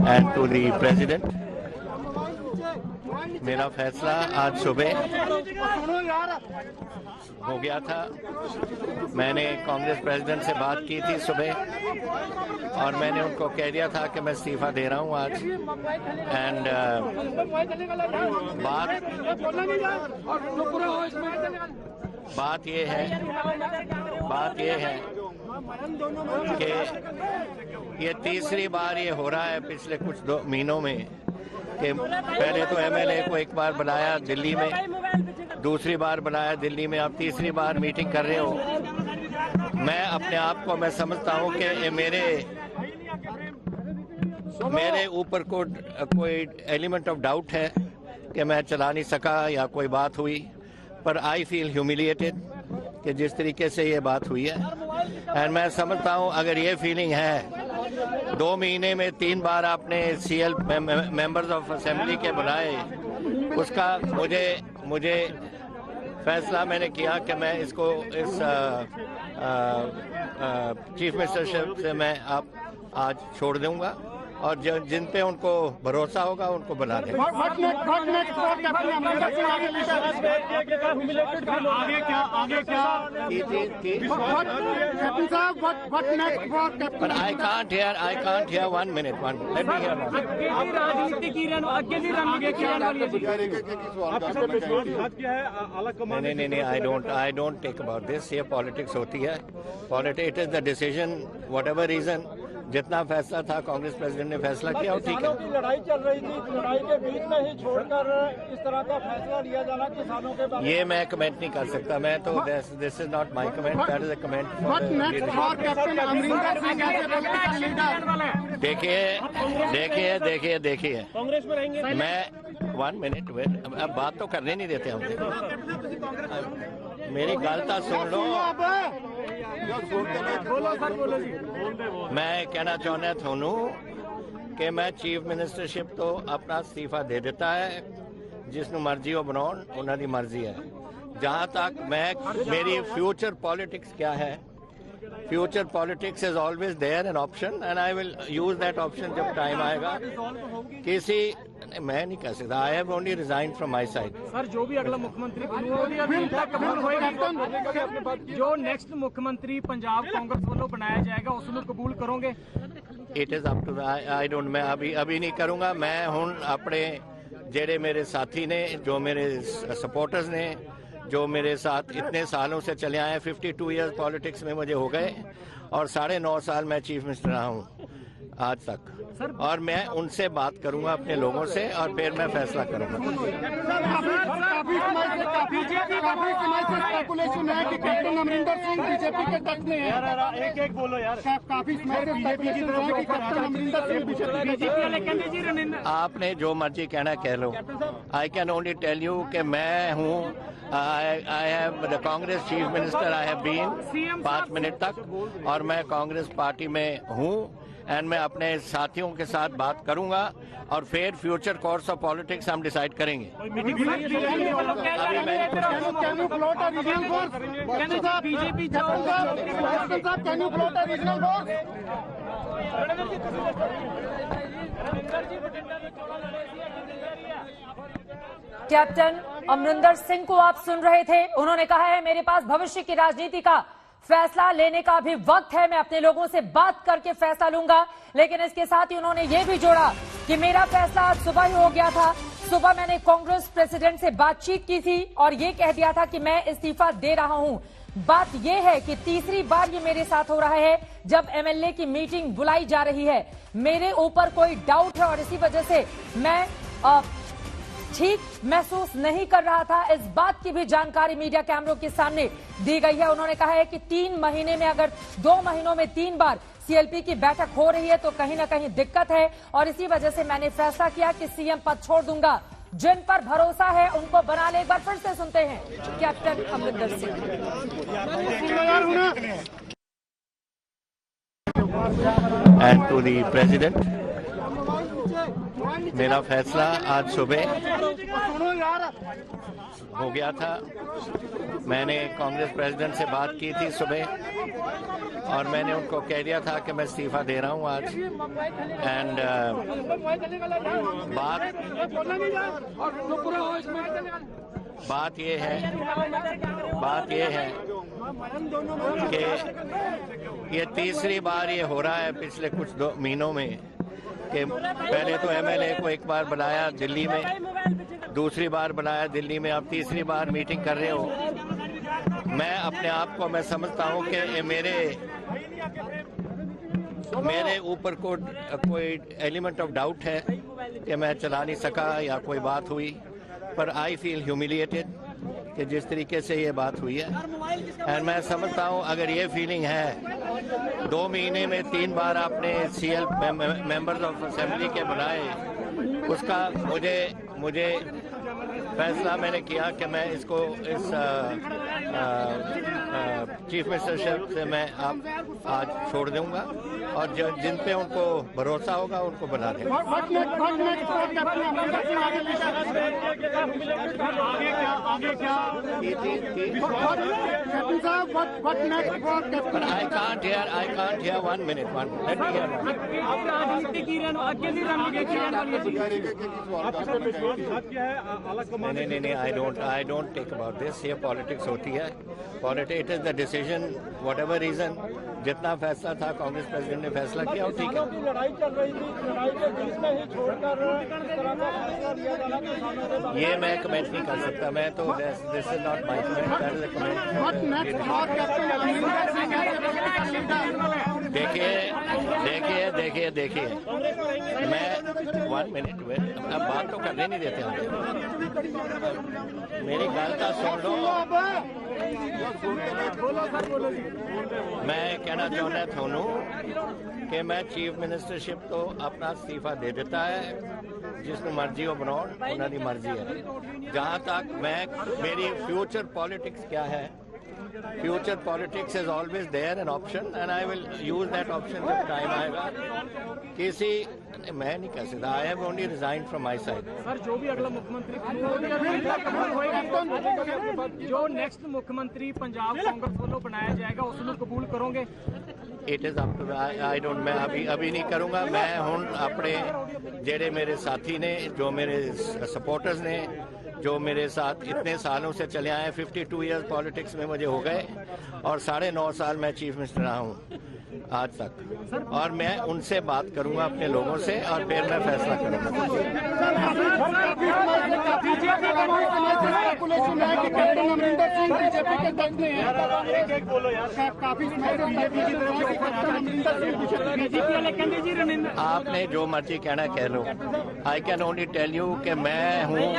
and to the President. मेरा फैसला आज सुबह हो गया था। मैंने कांग्रेस प्रेसिडेंट से बात की थी सुबह और मैंने उनको कह दिया था कि मैं इस्तीफा दे रहा हूं आज। एंड बात ये है कि ये तीसरी बार ये हो रहा है पिछले कुछ 2 महीनों में कि पहले तो एमएलए को एक बार बुलाया दिल्ली में, दूसरी बार बुलाया दिल्ली में, अब तीसरी बार मीटिंग कर रहे हो। मैं अपने आप को मैं समझता हूं कि ये मेरे ऊपर कोई एलिमेंट ऑफ डाउट है कि मैं चला नहीं सका या कोई बात हुई, पर आई फील ह्यूमिलिएटेड कि जिस तरीके से ये बात हुई है। एंड मैं समझता हूं अगर ये फीलिंग है 2 महीने में 3 बार आपने सीएल मेंबर्स ऑफ असेंबली के बुलाए, उसका मुझे फैसला मैंने किया कि मैं इसको इस चीफ मिनिस्टरशिप से मैं आज छोड़ दूंगा और जिन पे उनको भरोसा होगा उनको बना देंगे। But I can't hear 1 minute. Let me hear one. नहीं, I don't take about this. ये पॉलिटिक्स होती है। It is the decision, whatever reason, जितना फैसला था कांग्रेस प्रेसिडेंट ने फैसला किया और ठीक है। लड़ाई चल रही थी, लड़ाई के बीच में ही छोड़कर इस तरह का फैसला लिया जाना किसानों के बारे में, ये मैं कमेंट नहीं कर सकता। मैं तो this is not my comment, that is a comment. देखिए कांग्रेस में रहेंगे। मैं 1 मिनट अब बात तो करने नहीं देते हमसे। मेरी गलता सुन लो। मैं कहना चाहना थानू कि मैं चीफ मिनिस्टरशिप तो अपना इस्तीफा दे देता है, जिसनों मर्जी हो बनाओ, उन्होंने मर्जी है। जहां तक मेरी फ्यूचर पॉलिटिक्स क्या है, future politics is always there an option and I will use that option जब टाइम आएगा। मैं नहीं कह सकता। I have only resign from my side. Sir, जो भी अगला मुख्यमंत्री जो नेक्स्ट मुख्यमंत्री पंजाब कांग्रेस वालों बनाया जाएगा उसमें कबूल करोगे? It is up to I don't, मैं अभी नहीं करूंगा। मैं हूं अपने जेड़े मेरे साथी ने, जो मेरे सपोर्टर्स ने, जो मेरे साथ इतने सालों से चले आए, 52 ईयर्स पॉलिटिक्स में मुझे हो गए और 9.5 साल मैं चीफ मिनिस्टर रहा हूँ आज तक, और मैं उनसे बात करूंगा अपने लोगों से और फिर मैं फैसला करूंगा। स्पेकुलेशन है कि कैप्टन अमरिंदर सिंह बीजेपी के टच में है। एक बोलो यार। काफी स्पेकुलेशन है कि कैप्टन अमरिंदर सिंह बीजेपी। आपने जो मर्जी कहना कह लो। I can only tell you कि मैं हूँ, I have the Congress chief minister, I have been 5 minute तक, और मैं कांग्रेस पार्टी में हूँ एंड मैं अपने साथियों के साथ बात करूंगा और फिर फ्यूचर कोर्स ऑफ पॉलिटिक्स हम डिसाइड करेंगे। कैप्टन अमरिंदर सिंह को आप सुन रहे थे। उन्होंने कहा है मेरे पास भविष्य की राजनीति का फैसला लेने का भी वक्त है, मैं अपने लोगों से बात करके फैसला लूंगा। लेकिन इसके साथ ही उन्होंने ये भी जोड़ा कि मेरा फैसला आज सुबह ही हो गया था। सुबह मैंने कांग्रेस प्रेसिडेंट से बातचीत की थी और ये कह दिया था कि मैं इस्तीफा दे रहा हूं। बात यह है कि तीसरी बार ये मेरे साथ हो रहा है जब एमएलए की मीटिंग बुलाई जा रही है। मेरे ऊपर कोई डाउट है और इसी वजह से मैं ठीक महसूस नहीं कर रहा था। इस बात की भी जानकारी मीडिया कैमरों के सामने दी गई है। उन्होंने कहा है कि 3 महीने में अगर 2 महीनों में 3 बार सीएलपी की बैठक हो रही है तो कहीं ना कहीं दिक्कत है और इसी वजह से मैंने फैसला किया कि सीएम पद छोड़ दूंगा। जिन पर भरोसा है उनको बना ले। एक बार फिर से सुनते हैं captain Amarinder Singh. And to the president, मेरा फैसला आज सुबह हो गया था। मैंने कांग्रेस प्रेसिडेंट से बात की थी सुबह और मैंने उनको कह दिया था कि मैं इस्तीफा दे रहा हूं आज। एंड बात ये है कि ये तीसरी बार ये हो रहा है पिछले कुछ 2 महीनों में कि पहले तो एमएलए को एक बार बुलाया दिल्ली में, दूसरी बार बुलाया दिल्ली में, अब तीसरी बार मीटिंग कर रहे हो। मैं अपने आप को मैं समझता हूं कि मेरे ऊपर कोई एलिमेंट ऑफ डाउट है कि मैं चला नहीं सका या कोई बात हुई, पर आई फील ह्यूमिलिएटेड कि जिस तरीके से ये बात हुई है। एंड मैं समझता हूँ अगर ये फीलिंग है 2 महीने में 3 बार आपने सीएल मेंबर्स ऑफ असेंबली के बुलाए, उसका मुझे फैसला मैंने किया कि मैं इसको इस चीफ मिनिस्टरशिप से मैं आज छोड़ दूंगा और जिन पे उनको भरोसा होगा उनको बना देंगे। I can't hear 1 minute. Let me hear. नहीं, I don't take about this. ये पॉलिटिक्स होती है। It is the decision, whatever reason, जितना फैसला था कांग्रेस प्रेसिडेंट ने फैसला किया, ठीक है। ये मैं कमेंट नहीं कर सकता, मैं तो this is not my comment. देखिए मैं 1 मिनट में अब बात तो करने नहीं देते हैं। मेरी गल का सुन लो। मैं कहना चाहना थानू कि मैं चीफ मिनिस्टरशिप तो अपना इस्तीफा दे देता है, जिसमें मर्जी हो बनाओ, उन्होंने मर्जी है। जहां तक मेरी फ्यूचर पॉलिटिक्स क्या है, future politics is always there an option and I will use that option जब टाइम आएगा। मैं नहीं कह सकता, I have only resign from my side. Sir जो भी अगला मुख्यमंत्री जो नेक्स्ट मुख्यमंत्री पंजाब कांग्रेस वालों बनाया जाएगा उसमें कबूल करोगे? It is up to I don't, मैं अभी नहीं करूंगा। मैं हुण अपने जेडे मेरे साथी ने, जो मेरे सपोर्टर्स ने, जो मेरे साथ इतने सालों से चले आए, 52 ईयर्स पॉलिटिक्स में मुझे हो गए और 9.5 साल मैं चीफ मिनिस्टर रहा हूँ आज तक, और मैं उनसे बात करूंगा अपने लोगों से और फिर मैं फैसला करूंगा। आपने जो मर्जी कहना कह लो। I can only tell you कि मैं हूँ,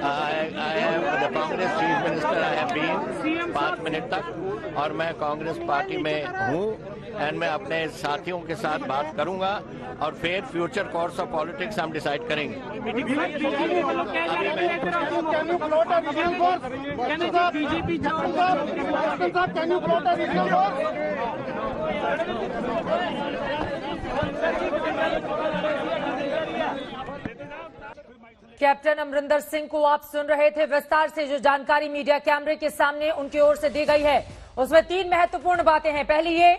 I am the Congress chief minister, I have been 5 minute तक, और मैं कांग्रेस पार्टी में हूँ एंड मैं अपने साथियों के साथ बात करूंगा और फिर फ्यूचर कोर्स ऑफ पॉलिटिक्स हम डिसाइड करेंगे। कैप्टन अमरिंदर सिंह को आप सुन रहे थे। विस्तार से जो जानकारी मीडिया कैमरे के सामने उनकी ओर से दी गई है उसमें 3 महत्वपूर्ण बातें हैं। पहली ये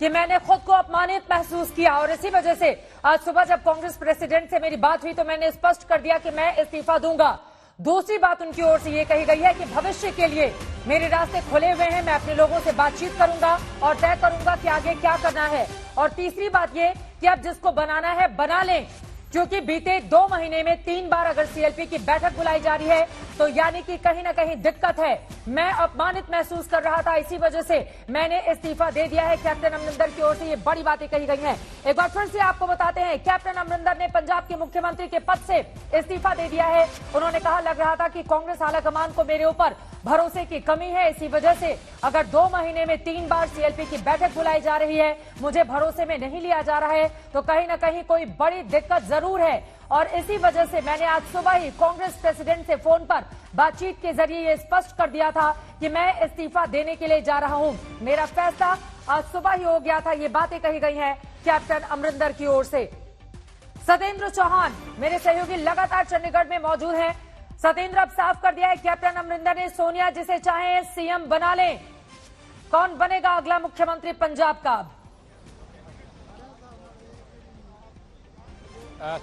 कि मैंने खुद को अपमानित महसूस किया और इसी वजह से आज सुबह जब कांग्रेस प्रेसिडेंट से मेरी बात हुई तो मैंने स्पष्ट कर दिया कि मैं इस्तीफा दूंगा। दूसरी बात उनकी ओर से ये कही गई है कि भविष्य के लिए मेरे रास्ते खुले हुए हैं, मैं अपने लोगों से बातचीत करूंगा और तय करूंगा कि आगे क्या करना है। और तीसरी बात ये कि अब जिसको बनाना है बना लें, क्योंकि बीते 2 महीने में 3 बार अगर सीएलपी की बैठक बुलाई जा रही है तो यानी कि कहीं ना कहीं दिक्कत है। मैं अपमानित महसूस कर रहा था, इसी वजह से मैंने इस्तीफा दे दिया है। कैप्टन अमरिंदर की ओर से ये बड़ी बातें कही गई हैं। एक बार फिर से आपको बताते हैं, कैप्टन अमरिंदर ने पंजाब के मुख्यमंत्री के पद से इस्तीफा दे दिया है। उन्होंने कहा, लग रहा था कि कांग्रेस आलाकमान को मेरे ऊपर भरोसे की कमी है, इसी वजह से अगर 2 महीने में 3 बार सीएलपी की बैठक बुलाई जा रही है, मुझे भरोसे में नहीं लिया जा रहा है, तो कहीं ना कहीं कोई बड़ी दिक्कत जरूर है। और इसी वजह से मैंने आज सुबह ही कांग्रेस प्रेसिडेंट से फोन पर बातचीत के जरिए ये स्पष्ट कर दिया था कि मैं इस्तीफा देने के लिए जा रहा हूं। मेरा फैसला आज सुबह ही हो गया था। ये बातें कही गई हैं कैप्टन अमरिंदर की ओर से। सत्येंद्र चौहान मेरे सहयोगी लगातार चंडीगढ़ में मौजूद हैं। सत्येंद्र, अब साफ कर दिया है कैप्टन अमरिंदर ने, सोनिया जिसे चाहे सीएम बना ले। कौन बनेगा अगला मुख्यमंत्री पंजाब का?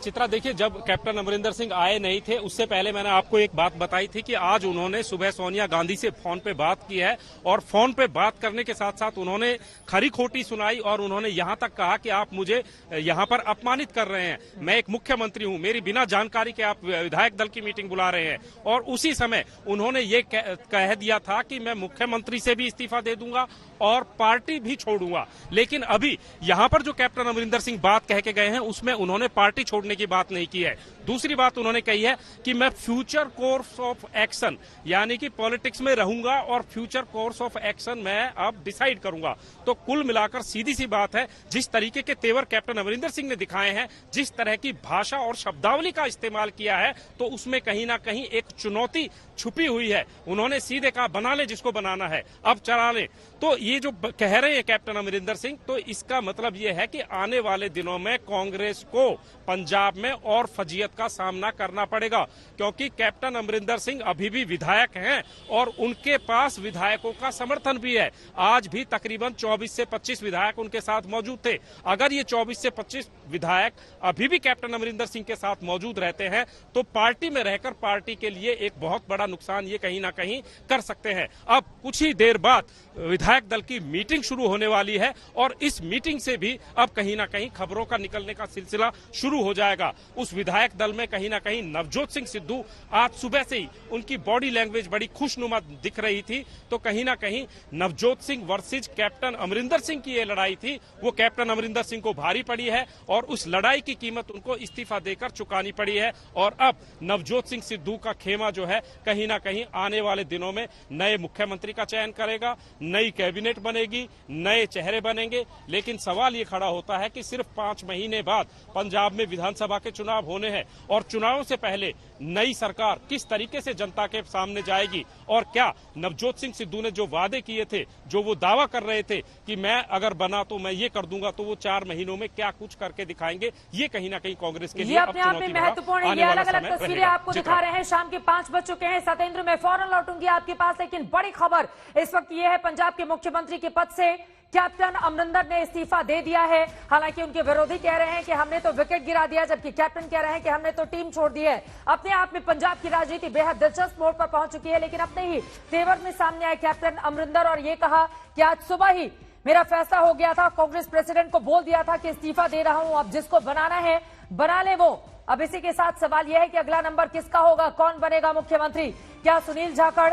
चित्रा, देखिए, जब कैप्टन अमरिंदर सिंह आए नहीं थे उससे पहले मैंने आपको एक बात बताई थी कि आज उन्होंने सुबह सोनिया गांधी से फोन पे बात की है और फोन पे बात करने के साथ साथ उन्होंने खरी खोटी सुनाई और उन्होंने यहां तक कहा कि आप मुझे यहां पर अपमानित कर रहे हैं, मैं एक मुख्यमंत्री हूं, मेरी बिना जानकारी के आप विधायक दल की मीटिंग बुला रहे हैं। और उसी समय उन्होंने ये कह दिया था कि मैं मुख्यमंत्री से भी इस्तीफा दे दूंगा और पार्टी भी छोड़ूंगा। लेकिन अभी यहां पर जो कैप्टन अमरिंदर सिंह बात कह के गए हैं उसमें उन्होंने पार्टी छोड़ने की बात नहीं की है। दूसरी बात उन्होंने कही है कि मैं फ्यूचर कोर्स ऑफ एक्शन, यानी कि पॉलिटिक्स में रहूंगा और फ्यूचर कोर्स ऑफ एक्शन मैं अब डिसाइड करूंगा। तो कुल मिलाकर सीधी सी बात है, जिस तरीके के तेवर कैप्टन अमरिंदर सिंह ने दिखाए हैं, जिस तरह की भाषा और शब्दावली का इस्तेमाल किया है, तो उसमें कहीं ना कहीं एक चुनौती छुपी हुई है। उन्होंने सीधे कहा बना ले जिसको बनाना है, अब चला ले। तो ये जो कह रहे हैं कैप्टन अमरिंदर सिंह, तो इसका मतलब ये है कि आने वाले दिनों में कांग्रेस को पंजाब में और फजीयत का सामना करना पड़ेगा, क्योंकि कैप्टन अमरिंदर सिंह अभी भी विधायक हैं और उनके पास विधायकों का समर्थन भी है। आज भी तकरीबन 24 से 25 विधायक उनके साथ मौजूद थे। अगर ये 24 से 25 विधायक अभी भी कैप्टन अमरिंदर सिंह के साथ मौजूद रहते हैं तो पार्टी में रहकर पार्टी के लिए एक बहुत बड़ा नुकसान ये कहीं ना कहीं कर सकते हैं। अब कुछ ही देर बाद विधायक दल की मीटिंग शुरू होने वाली है और इस मीटिंग से भी अब कहीं ना कहीं खबरों का निकलने का सिलसिला शुरू हो जाएगा। उस विधायक दल में कहीं ना कहीं नवजोत सिंह सिद्धू, आज सुबह से ही उनकी बॉडी लैंग्वेज बड़ी खुशनुमा दिख रही थी, तो कहीं ना कहीं नवजोत सिंह वर्सेज कैप्टन अमरिंदर सिंह की ये लड़ाई थी, वो कैप्टन अमरिंदर सिंह को भारी पड़ी है और उस लड़ाई की कीमत उनको इस्तीफा देकर चुकानी पड़ी है। और अब नवजोत सिंह सिद्धू का खेमा जो है कहीं ना कहीं आने वाले दिनों में नए मुख्यमंत्री का चयन करेगा, नई कैबिनेट बनेगी, नए चेहरे बनेंगे। लेकिन सवाल ये खड़ा होता है कि सिर्फ 5 महीने बाद पंजाब में विधानसभा के चुनाव होने हैं और चुनावों से पहले नई सरकार किस तरीके से जनता के सामने जाएगी और क्या नवजोत सिंह सिद्धू ने जो वादे किए थे, जो वो दावा कर रहे थे कि मैं अगर बना तो मैं ये कर दूंगा, तो वो 4 महीनों में क्या कुछ करके दिखाएंगे, ये कहीं ना कहीं कांग्रेस के लिए अपने आप में महत्वपूर्ण है। ये अलग अलग तस्वीरें आपको दिखा रहे हैं। शाम के 5 बज चुके हैं। सत्येंद्र, मैं फौरन लौटूंगी आपके पास, लेकिन बड़ी खबर इस वक्त ये है, पंजाब के मुख्यमंत्री के पद से कैप्टन अमरिंदर ने इस्तीफा दे दिया है। हालांकि उनके विरोधी कह रहे हैं कि हमने तो विकेट गिरा दिया, जबकि कैप्टन कह रहे हैं कि हमने तो टीम छोड़ दी है। अपने आप में पंजाब की राजनीति बेहद दिलचस्प मोड़ पर पहुंच चुकी है, लेकिन अपने ही तेवर में सामने आए कैप्टन अमरिंदर और ये कहा कि आज सुबह ही मेरा फैसला हो गया था, कांग्रेस प्रेसिडेंट को बोल दिया था कि इस्तीफा दे रहा हूं, अब जिसको बनाना है बना ले वो। अब इसी के साथ सवाल यह है कि अगला नंबर किसका होगा, कौन बनेगा मुख्यमंत्री? क्या सुनील जाखड़,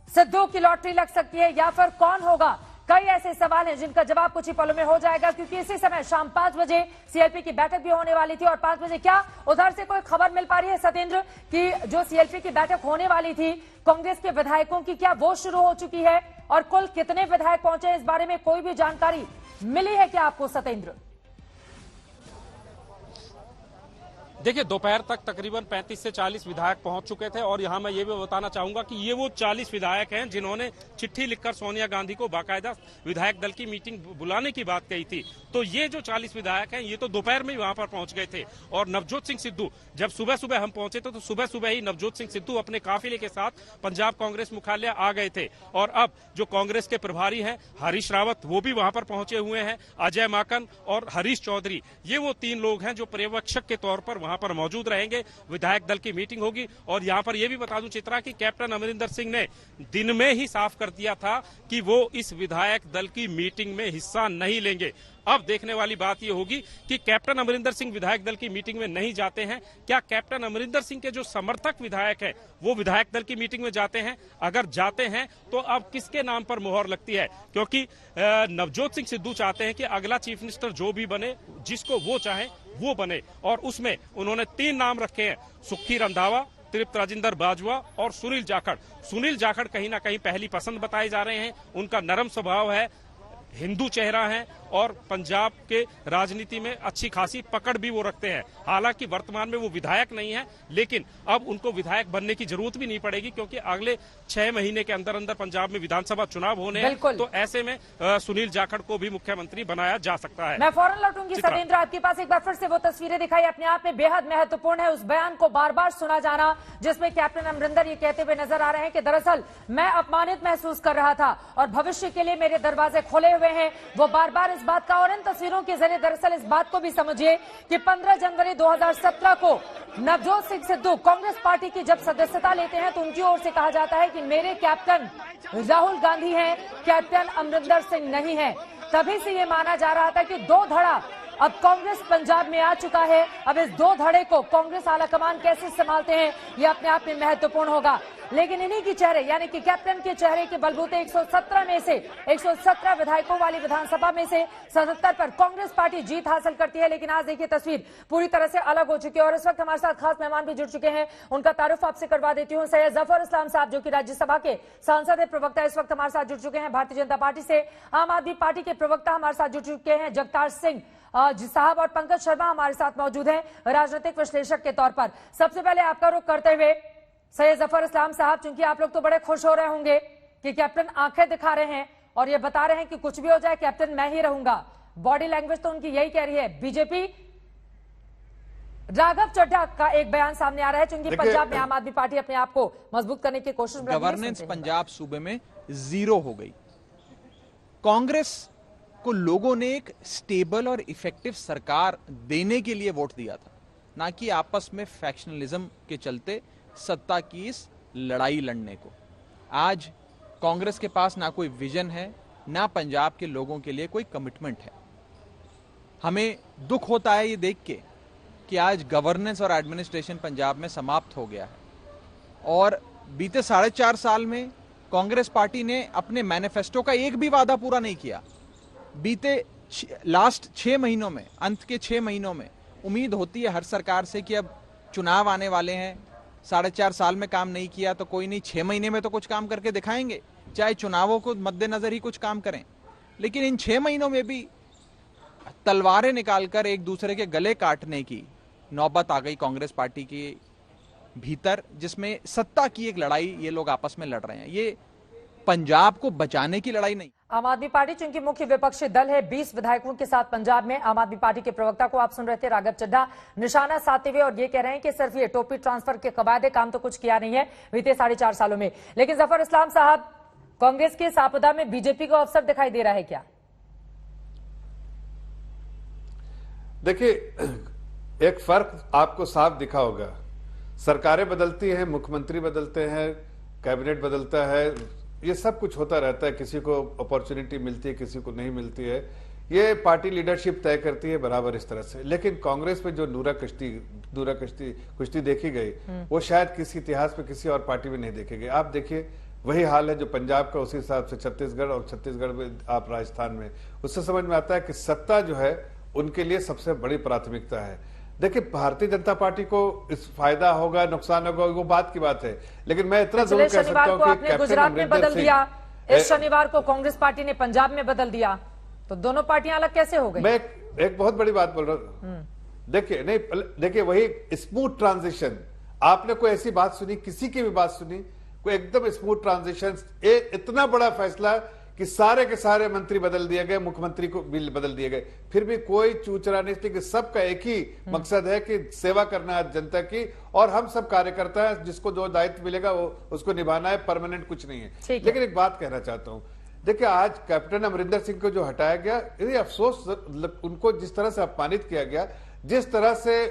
सिद्धू की लॉटरी लग सकती है या फिर कौन होगा? कई ऐसे सवाल हैं जिनका जवाब कुछ ही पलों में हो जाएगा, क्योंकि इसी समय शाम 5 बजे सीएलपी की बैठक भी होने वाली थी। और 5 बजे क्या उधर से कोई खबर मिल पा रही है सत्येंद्र कि जो सीएलपी की बैठक होने वाली थी कांग्रेस के विधायकों की, क्या वो शुरू हो चुकी है और कुल कितने विधायक पहुंचे, इस बारे में कोई भी जानकारी मिली है क्या आपको सत्येंद्र? देखिए, दोपहर तक तकरीबन 35 से 40 विधायक पहुंच चुके थे और यहां मैं ये भी बताना चाहूंगा कि ये वो 40 विधायक हैं जिन्होंने चिट्ठी लिखकर सोनिया गांधी को बाकायदा विधायक दल की मीटिंग बुलाने की बात कही थी। तो ये जो 40 विधायक हैं ये तो दोपहर में ही वहां पर पहुंच गए थे। और नवजोत सिंह सिद्धू, जब सुबह सुबह हम पहुंचे थे तो सुबह सुबह ही नवजोत सिंह सिद्धू अपने काफिले के साथ पंजाब कांग्रेस मुख्यालय आ गए थे। और अब जो कांग्रेस के प्रभारी हैं हरीश रावत, वो भी वहां पर पहुंचे हुए हैं, अजय माकन और हरीश चौधरी, ये वो 3 लोग हैं जो पर्यवेक्षक के तौर पर वहां पर मौजूद रहेंगे। विधायक दल की मीटिंग होगी। और यहां पर यह भी बता दूं चित्रा कि कैप्टन अमरिंदर सिंह ने दिन में ही साफ कर दिया था कि वो इस विधायक दल की मीटिंग में हिस्सा नहीं लेंगे। अब देखने वाली बात यह होगी कि कैप्टन अमरिंदर सिंह विधायक दल की मीटिंग में नहीं जाते हैं, क्या कैप्टन अमरिंदर सिंह के जो समर्थक विधायक हैं वो विधायक दल की मीटिंग में जाते हैं? अगर जाते हैं तो अब किसके नाम पर मुहर लगती है? क्योंकि नवजोत सिंह सिद्धू चाहते हैं कि अगला चीफ मिनिस्टर जो भी बने, जिसको वो चाहे वो बने। और उसमें उन्होंने 3 नाम रखे हैं, सुखी रंधावा, तृप्त राजेंद्र बाजवा और सुनील जाखड़। सुनील जाखड़ कहीं ना कहीं पहली पसंद बताए जा रहे हैं। उनका नरम स्वभाव है, हिंदू चेहरा हैं और पंजाब के राजनीति में अच्छी खासी पकड़ भी वो रखते हैं। हालांकि वर्तमान में वो विधायक नहीं है, लेकिन अब उनको विधायक बनने की जरूरत भी नहीं पड़ेगी, क्योंकि अगले 6 महीने के अंदर अंदर पंजाब में विधानसभा चुनाव होने हैं। तो ऐसे में सुनील जाखड़ को भी मुख्यमंत्री बनाया जा सकता है। मैं फौरन लौटूंगी सतेंद्र आपके पास। एक बार फिर से वो तस्वीरें दिखाई, अपने आप में बेहद महत्वपूर्ण है। उस बयान को बार बार सुना जाना जिसमें कैप्टन अमरिंदर ये कहते हुए नजर आ रहे हैं कि दरअसल मैं अपमानित महसूस कर रहा था और भविष्य के लिए मेरे दरवाजे खुले हुए हैं। वो बार बार इस बात का, और इन तस्वीरों के जरिए दरअसल इस बात को भी समझिए कि 15 जनवरी 2017 को नवजोत सिंह सिद्धू कांग्रेस पार्टी की जब सदस्यता लेते हैं तो उनकी ओर से कहा जाता है कि मेरे कैप्टन राहुल गांधी हैं, कैप्टन अमरिंदर सिंह नहीं है। तभी से ये माना जा रहा था कि दो धड़ा अब कांग्रेस पंजाब में आ चुका है। अब इस दो धड़े को कांग्रेस आलाकमान कैसे संभालते हैं ये अपने आप में महत्वपूर्ण होगा। लेकिन इन्हीं की चेहरे यानी कि कैप्टन के चेहरे के बलबूते 117 में से 117 विधायकों वाली विधानसभा में से 77 पर कांग्रेस पार्टी जीत हासिल करती है। लेकिन आज देखिए तस्वीर पूरी तरह से अलग हो चुकी है और इस वक्त हमारे साथ खास मेहमान भी जुड़ चुके हैं। उनका तारुफ आपसे करवा देती हूँ। सैयद जफर इस्लाम साहब जो कि राज्यसभा के सांसद है, प्रवक्ता इस वक्त हमारे साथ जुड़ चुके हैं भारतीय जनता पार्टी से। आम आदमी पार्टी के प्रवक्ता हमारे साथ जुड़ चुके हैं जगतार सिंह साहब और पंकज शर्मा हमारे साथ मौजूद हैं राजनीतिक विश्लेषक के तौर पर। सबसे पहले आपका रुख करते हुए सैयद जफर इस्लाम साहब, चूंकि आप लोग तो बड़े खुश हो रहे होंगे कि कैप्टन आंखें दिखा रहे हैं और ये बता रहे हैं कि कुछ भी हो जाए कैप्टन मैं ही रहूंगा। बॉडी लैंग्वेज तो उनकी यही कह रही है। बीजेपी राघव चड्ढा का एक बयान सामने आ रहा है, चूंकि पंजाब में आम आदमी पार्टी अपने आप को मजबूत करने की कोशिश में, गवर्नेंस पंजाब सूबे में 0 हो गई। कांग्रेस को लोगों ने एक स्टेबल और इफेक्टिव सरकार देने के लिए वोट दिया था, ना कि आपस में फैक्शनलिज्म के चलते सत्ता की इस लड़ाई लड़ने को। आज कांग्रेस के पास ना कोई विजन है, ना पंजाब के लोगों के लिए कोई कमिटमेंट है। हमें दुख होता है ये देख के कि आज गवर्नेंस और एडमिनिस्ट्रेशन पंजाब में समाप्त हो गया है और बीते 4.5 साल में कांग्रेस पार्टी ने अपने मैनिफेस्टो का एक भी वादा पूरा नहीं किया। बीते लास्ट 6 महीनों में, अंत के 6 महीनों में उम्मीद होती है हर सरकार से कि अब चुनाव आने वाले हैं, 4.5 साल में काम नहीं किया तो कोई नहीं, 6 महीने में तो कुछ काम करके दिखाएंगे, चाहे चुनावों को मद्देनजर ही कुछ काम करें। लेकिन इन 6 महीनों में भी तलवारें निकालकर एक दूसरे के गले काटने की नौबत आ गई कांग्रेस पार्टी के भीतर, जिसमें सत्ता की एक लड़ाई ये लोग आपस में लड़ रहे हैं। ये पंजाब को बचाने की लड़ाई नहीं। आम आदमी पार्टी चूंकि मुख्य विपक्षी दल है, 20 विधायकों के साथ पंजाब में आम आदमी पार्टी के प्रवक्ता को आप सुन रहे थे राघव चड्ढा निशाना साधते हुए, और ये कह रहे हैं कि सिर्फ ये टोपी ट्रांसफर के कवायदे काम तो कुछ किया नहीं है बीते 4.5 सालों में। लेकिन जफर इस्लाम साहब, कांग्रेस के इस आपदा में बीजेपी को अवसर दिखाई दे रहा है क्या? देखिए, एक फर्क आपको साफ दिखा होगा। सरकारें बदलती हैं, मुख्यमंत्री बदलते हैं, कैबिनेट बदलता है, ये सब कुछ होता रहता है। किसी को अपॉर्चुनिटी मिलती है, किसी को नहीं मिलती है, ये पार्टी लीडरशिप तय करती है बराबर इस तरह से। लेकिन कांग्रेस में जो नूरा कुश्ती देखी गई, वो शायद किसी इतिहास में किसी और पार्टी में नहीं देखी गई। आप देखिए, वही हाल है जो पंजाब का, उसी हिसाब से छत्तीसगढ़, और छत्तीसगढ़ में आप राजस्थान में, उससे समझ में आता है कि सत्ता जो है उनके लिए सबसे बड़ी प्राथमिकता है। देखिए, भारतीय जनता पार्टी को इस फायदा होगा, नुकसान होगा, वो बात की बात है, लेकिन मैं इतना जरूर कह सकता हूं कि कैप्टन गुजरात में बदल दिया, इस शनिवार को कांग्रेस पार्टी ने पंजाब में बदल दिया, तो दोनों पार्टियां अलग कैसे हो गई? मैं एक बहुत बड़ी बात बोल रहा हूं। देखिए, नहीं, देखिए, वही स्मूथ ट्रांजिशन। आपने कोई ऐसी बात सुनी, किसी की भी बात सुनी, कोई एकदम स्मूथ ट्रांजिशन, इतना बड़ा फैसला कि सारे के सारे मंत्री बदल दिए गए, मुख्यमंत्री को भी बदल दिए गए, फिर भी कोई चूचरा नहीं थी कि सबका एक ही मकसद है कि सेवा करना है जनता की, और हम सब कार्यकर्ता हैं, जिसको जो दायित्व मिलेगा वो उसको निभाना है, परमानेंट कुछ नहीं है। लेकिन एक बात कहना चाहता हूं, देखिए, आज कैप्टन अमरिंदर सिंह को जो हटाया गया, ये अफसोस, उनको जिस तरह से अपमानित किया गया, जिस तरह से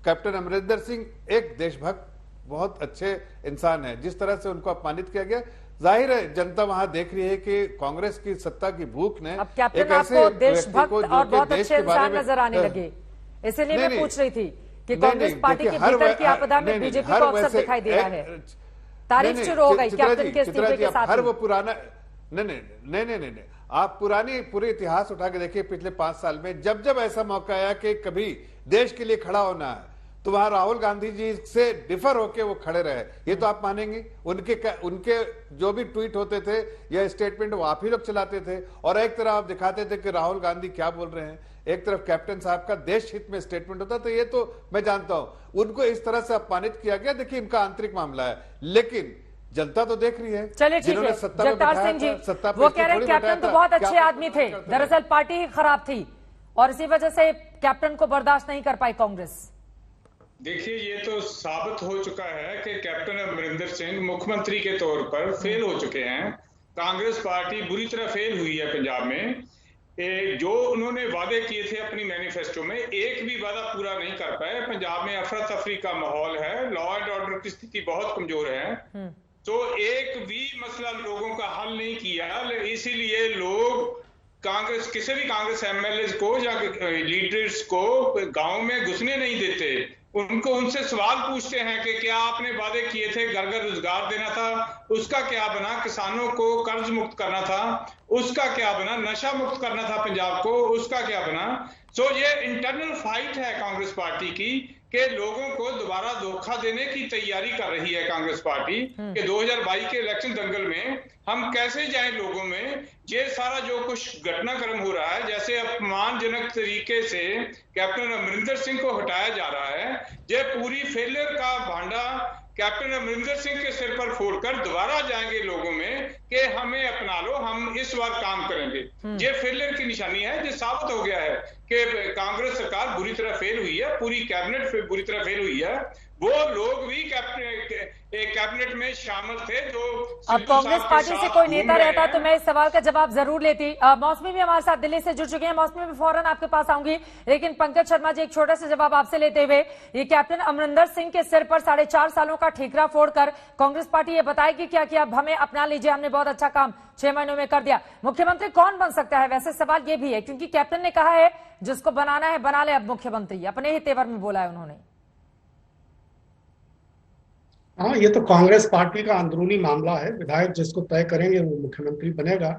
कैप्टन अमरिंदर सिंह एक देशभक्त, बहुत अच्छे इंसान है, जिस तरह से उनको अपमानित किया गया, जाहिर है जनता वहां देख रही है कि कांग्रेस की सत्ता की भूख ने एक ऐसे देशभक्त और बहुत अच्छे इंसान नजर आने लगे, इसलिए मैं पूछ रही थी कि कांग्रेस पार्टी के भीतर की आपदा में बीजेपी को अवसर दिखाई दे रहा है। तारीफ शुरू हो गई कैप्टन के इस्तीफे के साथ। हर वो पुराना नहीं, आप पूरे इतिहास उठा के देखिए, पिछले 5 साल में जब जब ऐसा मौका आया कि कभी देश के लिए खड़ा होना है, तो वहां राहुल गांधी जी से डिफर होके वो खड़े रहे, ये तो आप मानेंगे। उनके जो भी ट्वीट होते थे या स्टेटमेंट वो आप ही लोग चलाते थे, और एक तरफ आप दिखाते थे कि राहुल गांधी क्या बोल रहे हैं, एक तरफ कैप्टन साहब का देश हित में स्टेटमेंट होता। तो ये तो मैं जानता हूं उनको इस तरह से अपमानित किया गया। देखिए इनका आंतरिक मामला है, लेकिन जनता तो देख रही है। चलिए ठीक है, जगतार सिंह जी वो कह रहे हैं कैप्टन तो बहुत अच्छे आदमी थे, दरअसल पार्टी ही खराब थी और इसी वजह से कैप्टन को बर्दाश्त नहीं कर पाई कांग्रेस। देखिए ये तो साबित हो चुका है कि कैप्टन अमरिंदर सिंह मुख्यमंत्री के तौर पर फेल हो चुके हैं। कांग्रेस पार्टी बुरी तरह फेल हुई है पंजाब में। जो उन्होंने वादे किए थे अपनी मैनिफेस्टो में, एक भी वादा पूरा नहीं कर पाए। पंजाब में अफरा तफरी का माहौल है, लॉ एंड ऑर्डर की स्थिति बहुत कमजोर है। तो एक भी मसला लोगों का हल नहीं किया, इसीलिए लोग कांग्रेस किसी भी कांग्रेस एमएलए को या लीडर्स को गांव में घुसने नहीं देते। उनसे सवाल पूछते हैं कि क्या आपने वादे किए थे, घर घर रोजगार देना था, उसका क्या बना? किसानों को कर्ज मुक्त करना था, उसका क्या बना? नशा मुक्त करना था पंजाब को, उसका क्या बना? सो ये इंटरनल फाइट है कांग्रेस पार्टी की कि लोगों को दोबारा धोखा देने की तैयारी कर रही है कांग्रेस पार्टी कि 2022 के इलेक्शन दंगल में हम कैसे जाएं लोगों में। ये सारा जो कुछ घटनाक्रम हो रहा है, जैसे अपमानजनक तरीके से कैप्टन अमरिंदर सिंह को हटाया जा रहा है, ये पूरी फेलियर का भांडा कैप्टन अमरिंदर सिंह के सिर पर फोड़कर दोबारा जाएंगे लोगों में कि हमें अपना लो, हम इस बार काम करेंगे। ये फेलियर की निशानी है। ये साबित हो गया है कि कांग्रेस सरकार बुरी तरह फेल हुई है, पूरी कैबिनेट बुरी तरह फेल हुई है। वो लोग भी कैबिनेट में शामिल थे जो अब कांग्रेस पार्टी से कोई नेता रहता तो मैं इस सवाल का जवाब जरूर लेती। मौसमी भी हमारे साथ दिल्ली से जुड़ चुके हैं, मौसमी भी फौरन आपके पास आऊंगी, लेकिन पंकज शर्मा जी एक छोटा सा जवाब आपसे लेते हुए, ये कैप्टन अमरिंदर सिंह के सिर पर 4.5 सालों का ठीकरा फोड़कर कांग्रेस पार्टी ये बताएगी क्या कि अब हमें अपना लीजिए, हमने बहुत अच्छा काम 6 महीनों में कर दिया। मुख्यमंत्री कौन बन सकता है? वैसे सवाल ये भी है क्योंकि कैप्टन ने कहा है जिसको बनाना है बना ले अब मुख्यमंत्री, अपने ही तेवर में बोला है उन्होंने। हाँ, ये तो कांग्रेस पार्टी का अंदरूनी मामला है। विधायक जिसको तय करेंगे वो मुख्यमंत्री बनेगा।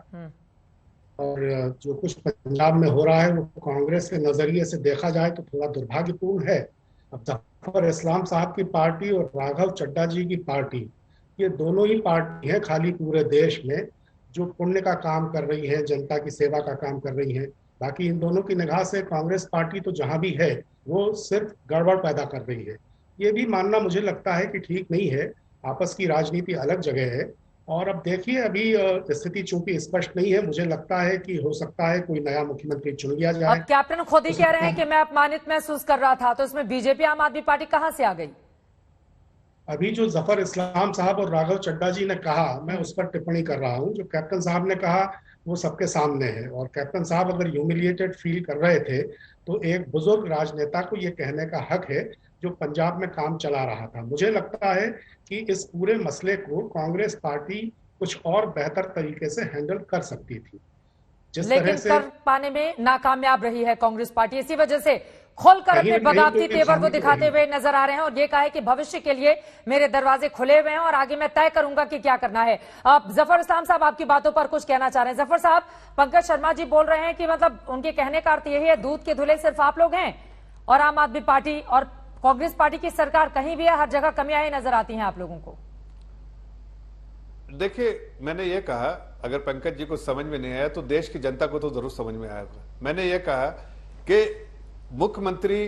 और जो कुछ पंजाब में हो रहा है वो कांग्रेस के नजरिए से देखा जाए तो थोड़ा दुर्भाग्यपूर्ण है। अब जफर इस्लाम साहब की पार्टी और राघव चड्ढा जी की पार्टी, ये दोनों ही पार्टी है खाली पूरे देश में जो पुण्य का काम कर रही है, जनता की सेवा का काम कर रही है। बाकी इन दोनों की निगाह से कांग्रेस पार्टी तो जहां भी है वो सिर्फ गड़बड़ पैदा कर रही है। ये भी मानना मुझे लगता है कि ठीक नहीं है। आपस की राजनीति अलग जगह है। और अब देखिए अभी स्थिति चूंकि स्पष्ट नहीं है, मुझे लगता है कि हो सकता है कोई नया मुख्यमंत्री चुन लिया जाए। अब कैप्टन खुद ही कह रहे हैं कि मैं अपमानित महसूस कर रहा था, तो इसमें बीजेपी आम आदमी पार्टी कहां से आ गई? अभी जो जफर इस्लाम साहब और राघव चड्ढा जी ने कहा, मैं उस पर टिप्पणी कर रहा हूं। जो कैप्टन साहब ने कहा वो सबके सामने है, और कैप्टन साहब अगर ह्यूमिलिएटेड फील कर रहे थे तो एक बुजुर्ग राजनेता को ये कहने का हक है जो पंजाब में काम चला रहा था। मुझे लगता है कि इस पूरे मसले को कांग्रेस पार्टी कुछ और बेहतर तरीके से हैंडल कर सकती थी, जिस तरह से कर पाने में नाकामयाब रही है कांग्रेस पार्टी। इसी वजह से खोलकर अपने बगावती तेवर को दिखाते हुए नजर आ रहे हैं और ये कहा है कि भविष्य के लिए मेरे दरवाजे खुले हुए हैं और आगे मैं तय करूंगा कि क्या करना है। अब जफर इस्लाम साहब आपकी बातों पर कुछ कहना चाह रहे हैं। जफर साहब, पंकज शर्मा जी बोल रहे हैं कि मतलब उनके कहने का अर्थ यही है दूध के धुले सिर्फ आप लोग हैं और आम आदमी पार्टी और कांग्रेस पार्टी की सरकार कहीं भी है, हर जगह कमियां ही नजर आती हैं आप लोगों को। देखिए मैंने ये कहा, अगर पंकज जी को समझ में नहीं आया तो देश की जनता को तो जरूर समझ में आएगा। मैंने ये कहा कि मुख्यमंत्री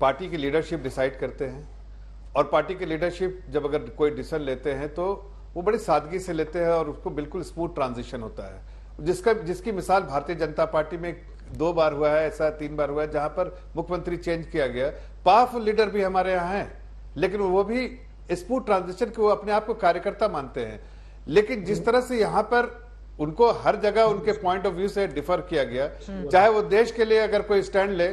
पार्टी की लीडरशिप डिसाइड करते हैं और पार्टी की लीडरशिप जब अगर कोई डिसीजन लेते हैं तो वो बड़ी सादगी से लेते हैं और उसको बिल्कुल स्मूथ ट्रांजिशन होता है। जिसकी मिसाल भारतीय जनता पार्टी में 2 बार हुआ है, ऐसा 3 बार हुआ है जहां पर मुख्यमंत्री चेंज किया गया। पावरफुल लीडर भी हमारे यहाँ हैं, लेकिन वो भी स्मूथ ट्रांजिशन को अपने आप को कार्यकर्ता मानते हैं। लेकिन जिस तरह से यहाँ पर उनको हर जगह उनके पॉइंट ऑफ व्यू से डिफर किया गया, चाहे वो देश के लिए अगर कोई स्टैंड ले,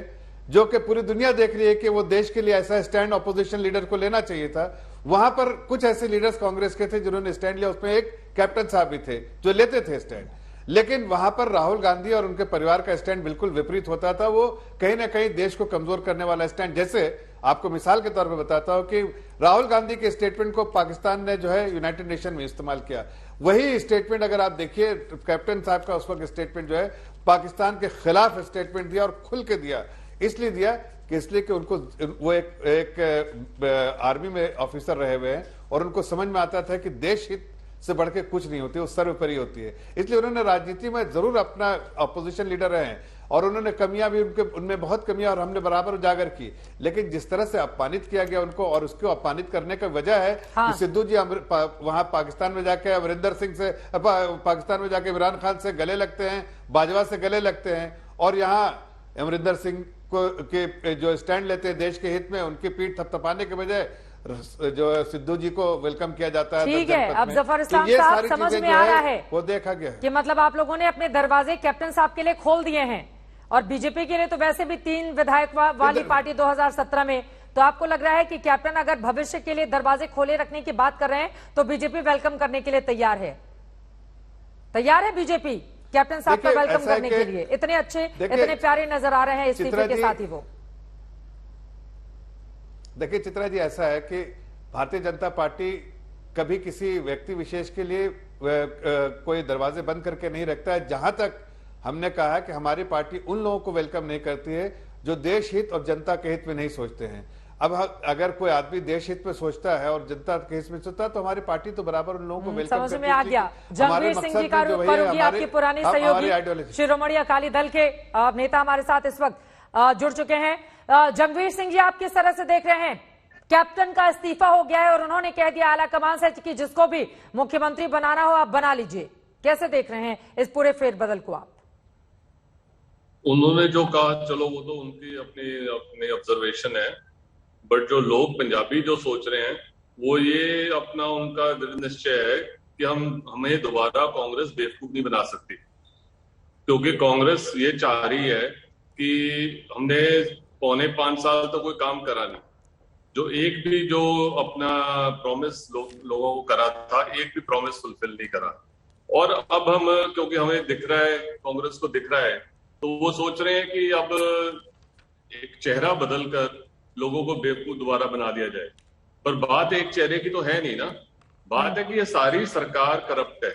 जो कि पूरी दुनिया देख रही है कि वो देश के लिए ऐसा स्टैंड ऑपोजिशन लीडर को लेना चाहिए था, वहां पर कुछ ऐसे लीडर्स कांग्रेस के थे जिन्होंने स्टैंड लिया। उसमें एक कैप्टन साहब भी थे जो लेते थे स्टैंड, लेकिन वहां पर राहुल गांधी और उनके परिवार का स्टैंड बिल्कुल विपरीत होता था। वो कहीं ना कहीं देश को कमजोर करने वाला स्टैंड, जैसे आपको मिसाल के तौर पर बताता हूं कि राहुल गांधी के स्टेटमेंट को पाकिस्तान ने जो है यूनाइटेड नेशन में इस्तेमाल किया। वही स्टेटमेंट अगर आप देखिए, कैप्टन साहब का उस वक्त स्टेटमेंट जो है पाकिस्तान के खिलाफ स्टेटमेंट दिया और खुल के दिया। इसलिए दिया कि इसलिए कि उनको वो एक आर्मी में ऑफिसर रहे हुए हैं और उनको समझ में आता था कि देश हित से बढ़ के कुछ नहीं होती, वो सर्वोपरि होती है। इसलिए उन्होंने राजनीति में जरूर अपना अपोजिशन लीडर रहे हैं और उन्होंने कमियां भी उनमें बहुत कमियां और हमने बराबर उजागर की, लेकिन जिस तरह से अपमानित किया गया उनको, और उसको अपमानित करने का वजह है कि सिद्धू जी वहां पाकिस्तान में जाके अमरिंदर सिंह से, पाकिस्तान में जाके इमरान खान से गले लगते हैं, बाजवा से गले लगते हैं, और यहाँ अमरिंदर सिंह को के जो स्टैंड लेते हैं देश के हित में, उनकी पीठ थपथपाने के बजाय जो सिद्धू जी को वेलकम किया जाता है। ठीक है, अब जफर इस्लाम साहब समझ में आ रहा है वो देखा गया कि मतलब आप लोगों ने अपने दरवाजे कैप्टन साहब के लिए खोल दिए हैं, और बीजेपी के लिए तो वैसे भी 3 विधायक वाली पार्टी 2017 में, तो आपको लग रहा है कि कैप्टन अगर भविष्य के लिए दरवाजे खोले रखने की बात कर रहे हैं तो बीजेपी वेलकम करने के लिए तैयार है बीजेपी कैप्टन साहब का वेलकम करने के लिए? इतने अच्छे, इतने प्यारे नजर आ रहे हैं इस्तीफे के साथ ही वो। देखिए चित्रा जी, ऐसा है कि भारतीय जनता पार्टी कभी किसी व्यक्ति विशेष के लिए कोई दरवाजे बंद करके नहीं रखता है। जहां तक हमने कहा है कि हमारी पार्टी उन लोगों को वेलकम नहीं करती है जो देश हित और जनता के हित में नहीं सोचते हैं। अब अगर कोई आदमी देश हित में सोचता है और जनता के हित में सोचता है तो हमारी पार्टी तो बराबर उन लोगों को वेलकम करती है। समझ में आ गया। जंगवीर सिंह जी का रुख करूंगी, आपकी पुरानी सहयोगी शिरोमणि अकाली दल के नेता हमारे साथ इस वक्त जुड़ चुके हैं। जंगवीर सिंह जी, आप किस तरह से देख रहे हैं? कैप्टन का इस्तीफा हो गया है और उन्होंने कह दिया आला कमान से कि जिसको भी मुख्यमंत्री बनाना हो आप बना लीजिए, कैसे देख रहे हैं इस पूरे फेरबदल को आप? उन्होंने जो कहा चलो वो तो उनकी अपनी ऑब्जर्वेशन है, बट जो लोग पंजाबी जो सोच रहे हैं वो ये अपना उनका दृढ़ निश्चय है कि हमें दोबारा कांग्रेस बेवकूफ नहीं बना सकती, क्योंकि कांग्रेस ये चाह रही है कि हमने 4.25 साल तो कोई काम करा नहीं, जो एक भी जो अपना प्रॉमिस लोगों को करा था, एक भी प्रॉमिस फुलफिल नहीं करा। और अब हम, क्योंकि हमें दिख रहा है, कांग्रेस को दिख रहा है, तो वो सोच रहे हैं कि अब एक चेहरा बदल कर लोगों को बेवकूफ दोबारा बना दिया जाए। पर बात एक चेहरे की तो है नहीं ना, बात है कि ये सारी सरकार करप्ट है।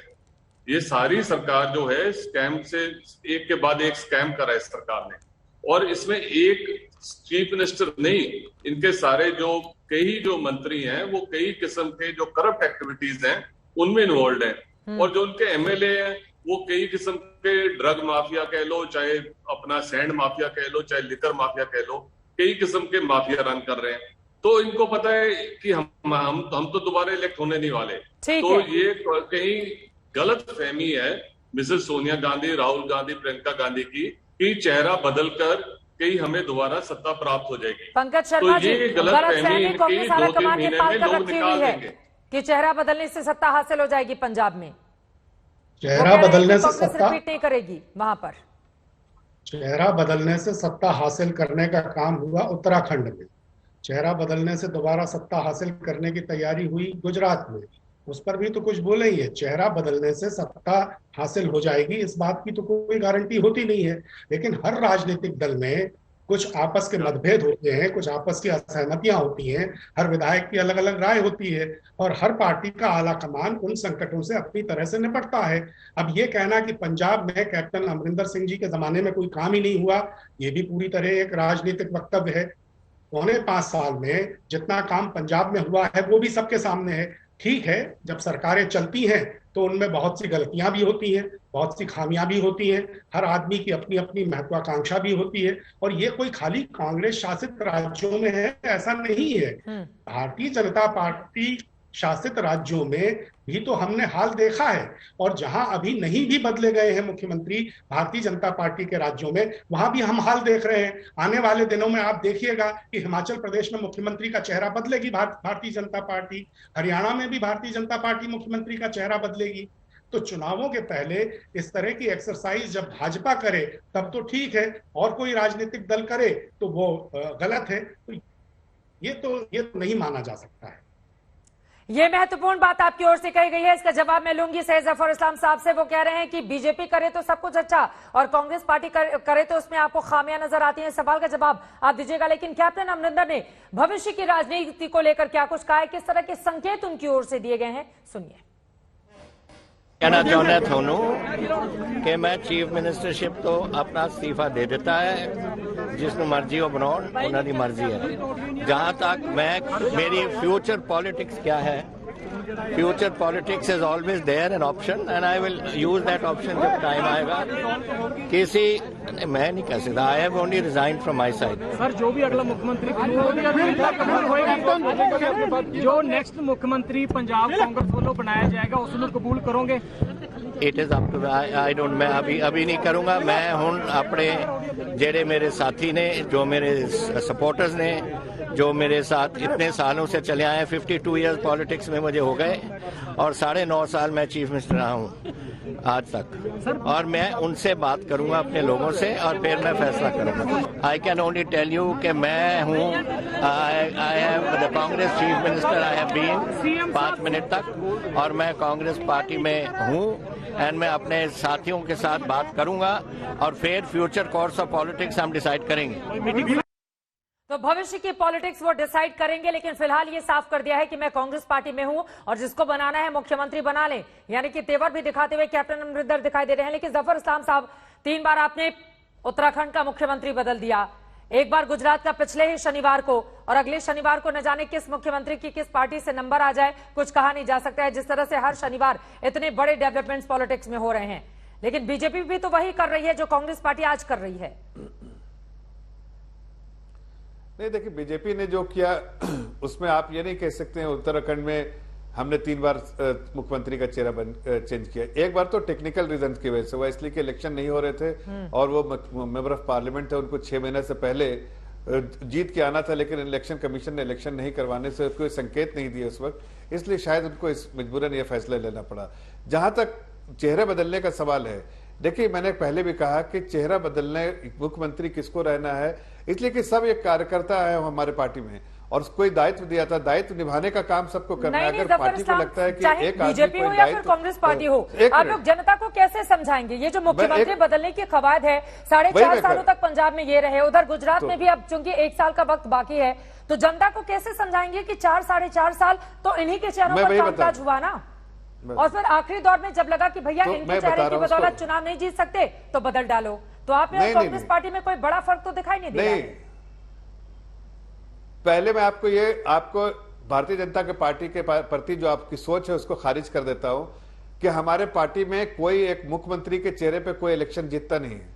ये सारी सरकार जो है स्कैम से एक के बाद एक स्कैम करा है सरकार ने, और इसमें एक चीफ मिनिस्टर नहीं, इनके सारे जो कई जो मंत्री हैं वो कई किस्म के जो करप्ट एक्टिविटीज हैं उनमें इन्वॉल्व हैं, और जो उनके एमएलए हैं वो कई किस्म के ड्रग माफिया कह लो, चाहे अपना सैंड माफिया कह लो, चाहे लिकर माफिया कह लो, कई किस्म के माफिया रन कर रहे हैं। तो इनको पता है कि हम तो दोबारा इलेक्ट होने नहीं वाले। तो ये कहीं गलत फहमी है मिसेस सोनिया गांधी, राहुल गांधी, प्रियंका गांधी की, कि चेहरा बदलकर कहीं हमें दोबारा सत्ता प्राप्त हो जाएगी। पंकज शर्मा जी, गलत फहमी कांग्रेस हाईकमान ने पाल कर रखी हुई है कि चेहरा बदलने से सत्ता हासिल हो जाएगी पंजाब में। चेहरा बदलने से सत्ता रिपीट नहीं करेगी वहां पर। चेहरा बदलने से सत्ता हासिल करने का काम हुआ उत्तराखंड में, चेहरा बदलने से दोबारा सत्ता हासिल करने की तैयारी हुई गुजरात में, उस पर भी तो कुछ बोले ही है। चेहरा बदलने से सत्ता हासिल हो जाएगी इस बात की तो कोई गारंटी होती नहीं है, लेकिन हर राजनीतिक दल में कुछ आपस के मतभेद होते हैं, कुछ आपस की असहमतियां होती हैं, हर विधायक की अलग अलग राय होती है, और हर पार्टी का आला कमान उन संकटों से अपनी तरह से निपटता है। अब ये कहना कि पंजाब में कैप्टन अमरिंदर सिंह जी के जमाने में कोई काम ही नहीं हुआ, ये भी पूरी तरह एक राजनीतिक वक्तव्य है। 4.25 साल में जितना काम पंजाब में हुआ है वो भी सबके सामने है। ठीक है, जब सरकारें चलती हैं तो उनमें बहुत सी गलतियां भी होती हैं, बहुत सी खामियां भी होती हैं, हर आदमी की अपनी अपनी महत्वाकांक्षा भी होती है, और ये कोई खाली कांग्रेस शासित राज्यों में है ऐसा नहीं है। भारतीय जनता पार्टी शासित राज्यों में भी तो हमने हाल देखा है, और जहां अभी नहीं भी बदले गए हैं मुख्यमंत्री भारतीय जनता पार्टी के राज्यों में, वहां भी हम हाल देख रहे हैं। आने वाले दिनों में आप देखिएगा कि हिमाचल प्रदेश में मुख्यमंत्री का चेहरा बदलेगी भारतीय जनता पार्टी, हरियाणा में भी भारतीय जनता पार्टी मुख्यमंत्री का चेहरा बदलेगी। तो चुनावों के पहले इस तरह की एक्सरसाइज जब भाजपा करे तब तो ठीक है, और कोई राजनीतिक दल करे तो वो गलत है। तो ये नहीं माना जा सकता है। ये महत्वपूर्ण बात आपकी ओर से कही गई है, इसका जवाब मैं लूंगी सैयद जफर इस्लाम साहब से। वो कह रहे हैं कि बीजेपी करे तो सब कुछ अच्छा और कांग्रेस पार्टी करे तो उसमें आपको खामियां नजर आती हैं। सवाल का जवाब आप दीजिएगा, लेकिन कैप्टन अमरिंदर ने भविष्य की राजनीति को लेकर क्या कुछ कहा है, किस तरह के संकेत उनकी ओर से दिए गए हैं, सुनिए। कहना चाहना थानू कि मैं चीफ मिनिस्टरशिप तो अपना इस्तीफा दे देता है, जिसनों मर्जी हो बनाओ, उन्होंने मर्जी है। जहाँ तक मेरी फ्यूचर पॉलिटिक्स क्या है, future politics is always there an option and I will use that option जब टाइम आएगा। मैं नहीं कह सकता, I have only resign from my side. Sir जो भी अगला मुख्यमंत्री जो नेक्स्ट मुख्यमंत्री पंजाब कांग्रेस वालों बनाया जाएगा उसमें कबूल करोगे? It is up to I don't, मैं अभी नहीं करूंगा। मैं हूं अपने जेड़े मेरे साथी ने, जो मेरे सपोर्टर्स ने, जो मेरे साथ इतने सालों से चले आए, 52 इयर्स पॉलिटिक्स में मुझे हो गए और 9.5 साल मैं चीफ मिनिस्टर रहा हूं आज तक, और मैं उनसे बात करूंगा अपने लोगों से और फिर मैं फैसला करूंगा। I can only tell you कि मैं हूं, I have the Congress chief minister, I have been 5 minute तक, और मैं कांग्रेस पार्टी में हूं एंड मैं अपने साथियों के साथ बात करूंगा और फिर फ्यूचर कोर्स ऑफ पॉलिटिक्स हम डिसाइड करेंगे। तो भविष्य की पॉलिटिक्स वो डिसाइड करेंगे, लेकिन फिलहाल ये साफ कर दिया है कि मैं कांग्रेस पार्टी में हूं और जिसको बनाना है मुख्यमंत्री बना ले, यानी कि तेवर भी दिखाते हुए कैप्टन अमरिंदर दिखाई दे रहे हैं। लेकिन जफर इस्लाम साहब, 3 बार आपने उत्तराखंड का मुख्यमंत्री बदल दिया, एक बार गुजरात का पिछले ही शनिवार को, और अगले शनिवार को न जाने किस मुख्यमंत्री की किस पार्टी से नंबर आ जाए, कुछ कहा नहीं जा सकता है। जिस तरह से हर शनिवार इतने बड़े डेवलपमेंट्स पॉलिटिक्स में हो रहे हैं, लेकिन बीजेपी भी तो वही कर रही है जो कांग्रेस पार्टी आज कर रही है। नहीं, देखिए बीजेपी ने जो किया उसमें आप ये नहीं कह सकते हैं उत्तराखंड में हमने 3 बार मुख्यमंत्री का चेहरा चेंज किया। एक बार तो टेक्निकल रीजन की वजह से हुआ, इसलिए कि इलेक्शन नहीं हो रहे थे और वो मेंबर ऑफ पार्लियामेंट थे, उनको 6 महीने से पहले जीत के आना था, लेकिन इलेक्शन कमीशन ने इलेक्शन नहीं करवाने से कोई संकेत नहीं दिए उस वक्त, इसलिए शायद उनको इस मजबूरन ये फैसला लेना पड़ा। जहां तक चेहरे बदलने का सवाल है, देखिए मैंने पहले भी कहा कि चेहरा बदलने, मुख्यमंत्री किसको रहना है, इसलिए कि सब एक कार्यकर्ता है हमारे पार्टी में और कोई दायित्व दिया था, दायित्व निभाने का काम सबको करना है। अगर पार्टी को लगता है कि एक बीजेपी हो या फिर कांग्रेस पार्टी हो, आप लोग जनता को कैसे समझाएंगे? ये जो मुख्यमंत्री बदलने की कवायद है, 4.5 सालों तक पंजाब में ये रहे, उधर गुजरात में भी अब चूंकि 1 साल का वक्त बाकी है, तो जनता को कैसे समझाएंगे कि 4-4.5 साल तो इन्हीं के चेहरों पर कामकाज हुआ ना, और फिर आखिरी दौर में जब लगा कि भैया इनके चेहरे की बदौलत चुनाव नहीं जीत सकते तो बदल डालो, तो आपने कांग्रेस पार्टी में कोई बड़ा फर्क तो दिखाई नहीं दिया। पहले मैं आपको भारतीय जनता के पार्टी के प्रति जो आपकी सोच है उसको खारिज कर देता हूं कि हमारे पार्टी में कोई एक मुख्यमंत्री के चेहरे पे कोई इलेक्शन जीतता नहीं है।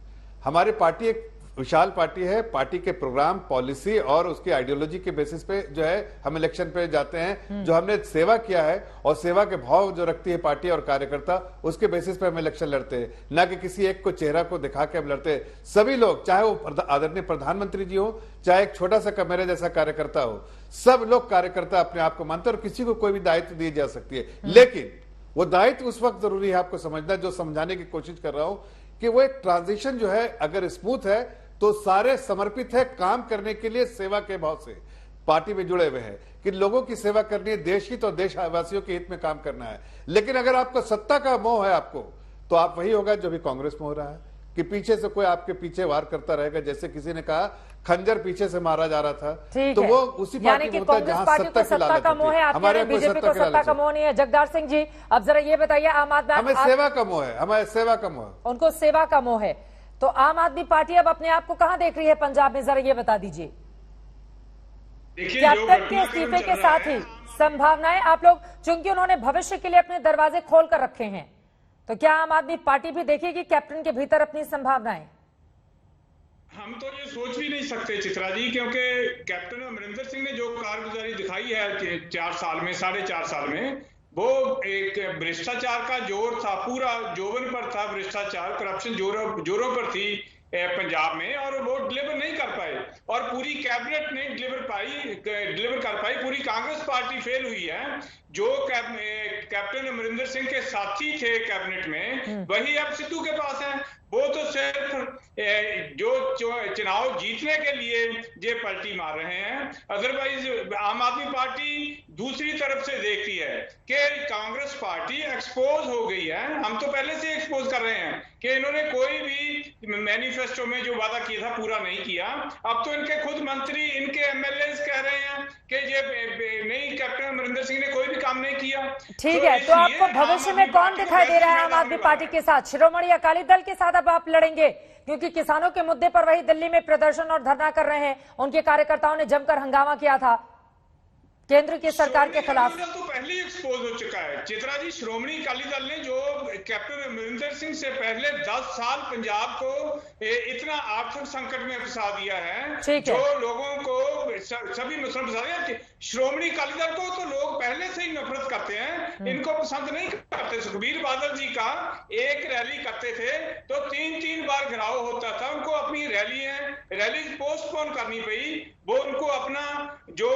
हमारी पार्टी एक विशाल पार्टी है, पार्टी के प्रोग्राम, पॉलिसी और उसकी आइडियोलॉजी के बेसिस पे जो है हम इलेक्शन पे जाते हैं। जो हमने सेवा किया है और सेवा के भाव जो रखती है पार्टी और कार्यकर्ता, उसके बेसिस पे हम इलेक्शन लड़ते हैं, ना कि किसी एक को चेहरा को दिखा के हम लड़ते हैं। सभी लोग, चाहे वो आदरणीय प्रधानमंत्री जी हो, चाहे एक छोटा सा मेरे जैसा कार्यकर्ता हो, सब लोग कार्यकर्ता अपने आप को मानते हैं और किसी को कोई भी दायित्व दी जा सकती है। लेकिन वो दायित्व उस वक्त जरूरी है आपको समझना, जो समझाने की कोशिश कर रहा हूं कि वो एक ट्रांजिशन जो है अगर स्मूथ है तो सारे समर्पित है काम करने के लिए, सेवा के भाव से पार्टी में जुड़े हुए हैं कि लोगों की सेवा करनी है, देश हित और देशवासियों के हित में काम करना है। लेकिन अगर आपको सत्ता का मोह है आपको, तो आप वही होगा जो भी कांग्रेस में हो रहा है कि पीछे से कोई आपके पीछे वार करता रहेगा। जैसे किसी ने कहा खंजर पीछे से मारा जा रहा था, तो वो उसी पार्टी में होता है जहां सत्ता का मोह है। हमारे बीजेपी को सत्ता का मोह नहीं है। जगदार सिंह जी, अब जरा ये बताइए, आम आदमी, हमें सेवा का मोह है, हमारे सेवा का मोह है, उनको सेवा का मोह है, तो आम आदमी पार्टी अब अपने आप को कहां देख रही है पंजाब में, जरा ये बता दीजिए। कैप्टन के इस्तीफे के साथ ही संभावनाएं, आप लोग, चूंकि उन्होंने भविष्य के लिए अपने दरवाजे खोल कर रखे हैं, तो क्या आम आदमी पार्टी भी देखेगी कैप्टन के भीतर अपनी संभावनाएं? हम तो ये सोच भी नहीं सकते चित्रा जी, क्योंकि कैप्टन अमरिंदर सिंह ने जो कारगुजारी दिखाई है 4 साल में, 4.5 साल में, वो एक भ्रष्टाचार का जोर था, पूरा जोवन पर था भ्रष्टाचार, करप्शन जोरों पर थी पंजाब में, और वो डिलीवर नहीं कर पाए और पूरी कैबिनेट ने डिलीवर कर पाई। पूरी कांग्रेस पार्टी फेल हुई है। जो कैप्टन अमरिंदर सिंह के साथी थे कैबिनेट में, वही अब सिद्धू के पास है। वो तो सिर्फ जो चुनाव जीतने के लिए ये पलटी मार रहे हैं। अदरवाइज आम आदमी पार्टी दूसरी तरफ से देखती है कि कांग्रेस पार्टी एक्सपोज हो गई है। हम तो पहले से एक्सपोज कर रहे हैं कि इन्होंने कोई भी मैनिफेस्टो में जो वादा किया था पूरा नहीं किया। अब तो इनके खुद मंत्री, इनके एमएलए कह रहे हैं कि ये नहीं कैप्टन अमरिंदर सिंह ने कोई भी काम नहीं किया। ठीक है, तो आपको भविष्य में कौन दिखाई दे रहा है आम आदमी पार्टी के साथ? शिरोमणि अकाली दल के साथ अब आप लड़ेंगे, क्योंकि किसानों के मुद्दे पर वही दिल्ली में प्रदर्शन और धरना कर रहे हैं, उनके कार्यकर्ताओं ने जमकर हंगामा किया था केंद्र की सरकार के खिलाफ। तो पहले एक्सपोज हो चुका है चित्रा जी। श्रोमणी अकाली दल ने जो कैप्टन अमरिंदर सिंह से पहले 10 साल पंजाब को इतना आर्थिक संकट में फंसा दिया है, जो लोगों को सभी मुस्लिम फंसा दिया। श्रोमणी अकाली दल को तो लोग पहले से ही नफरत करते हैं, इनको पसंद नहीं करते। सुखबीर बादल जी का एक रैली करते थे तो 3-3 बार घेराव होता था, उनको अपनी रैली पोस्टपोन करनी पड़ी। वो उनको अपना जो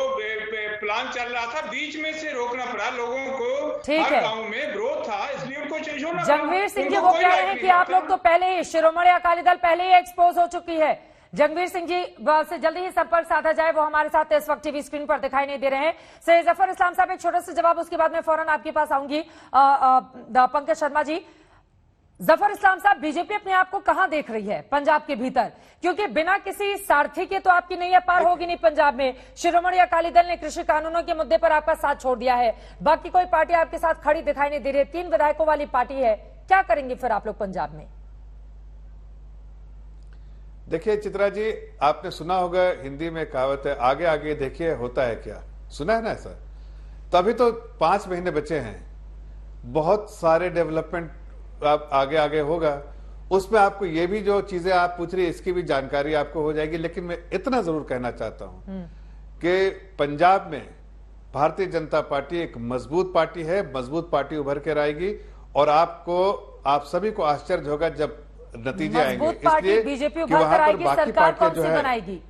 प्लान चल रहा था बीच में से रोकना पड़ा, लोगों को हर गांव में विरोध था, इसलिए उनको छोड़ना। जंगवीर सिंह जी वो कह रहे हैं कि आप लोग तो पहले ही, शिरोमणि अकाली दल पहले ही एक्सपोज हो चुकी है। जंगवीर सिंह जी से जल्दी ही संपर्क साधा जाए, वो हमारे साथ इस वक्त टीवी स्क्रीन पर दिखाई नहीं दे रहे हैं। सैयद जफर इस्लाम साहब एक छोटा सा जवाब, उसके बाद मैं फौरन आपके पास आऊंगी। पंकज शर्मा जी, जफर इस्लाम साहब, बीजेपी अपने आप को कहां देख रही है पंजाब के भीतर? क्योंकि बिना किसी सारथी के तो आपकी नैया पार होगी नहीं पंजाब में। शिरोमणि अकाली दल ने कृषि कानूनों के मुद्दे पर आपका साथ छोड़ दिया है, बाकी कोई पार्टी आपके साथ खड़ी दिखाई नहीं दे रही है, 3 विधायकों वाली पार्टी है। क्या करेंगे फिर आप लोग पंजाब में? देखिए चित्रा जी, आपने सुना होगा हिंदी में कहावत है, आगे आगे देखिए होता है क्या। सुना है ना ऐसा? तभी तो 5 महीने बचे हैं, बहुत सारे डेवलपमेंट आप आगे आगे होगा। उसमें आपको ये भी जो चीजें आप पूछ रही है इसकी भी जानकारी आपको हो जाएगी। लेकिन मैं इतना जरूर कहना चाहता हूं कि पंजाब में भारतीय जनता पार्टी एक मजबूत पार्टी है, मजबूत पार्टी उभर कर आएगी और आप सभी को आश्चर्य होगा जब नतीजे आएंगे। इसलिए बीजेपी उभर कर आएगी, सरकार कौन सी बनाएगी?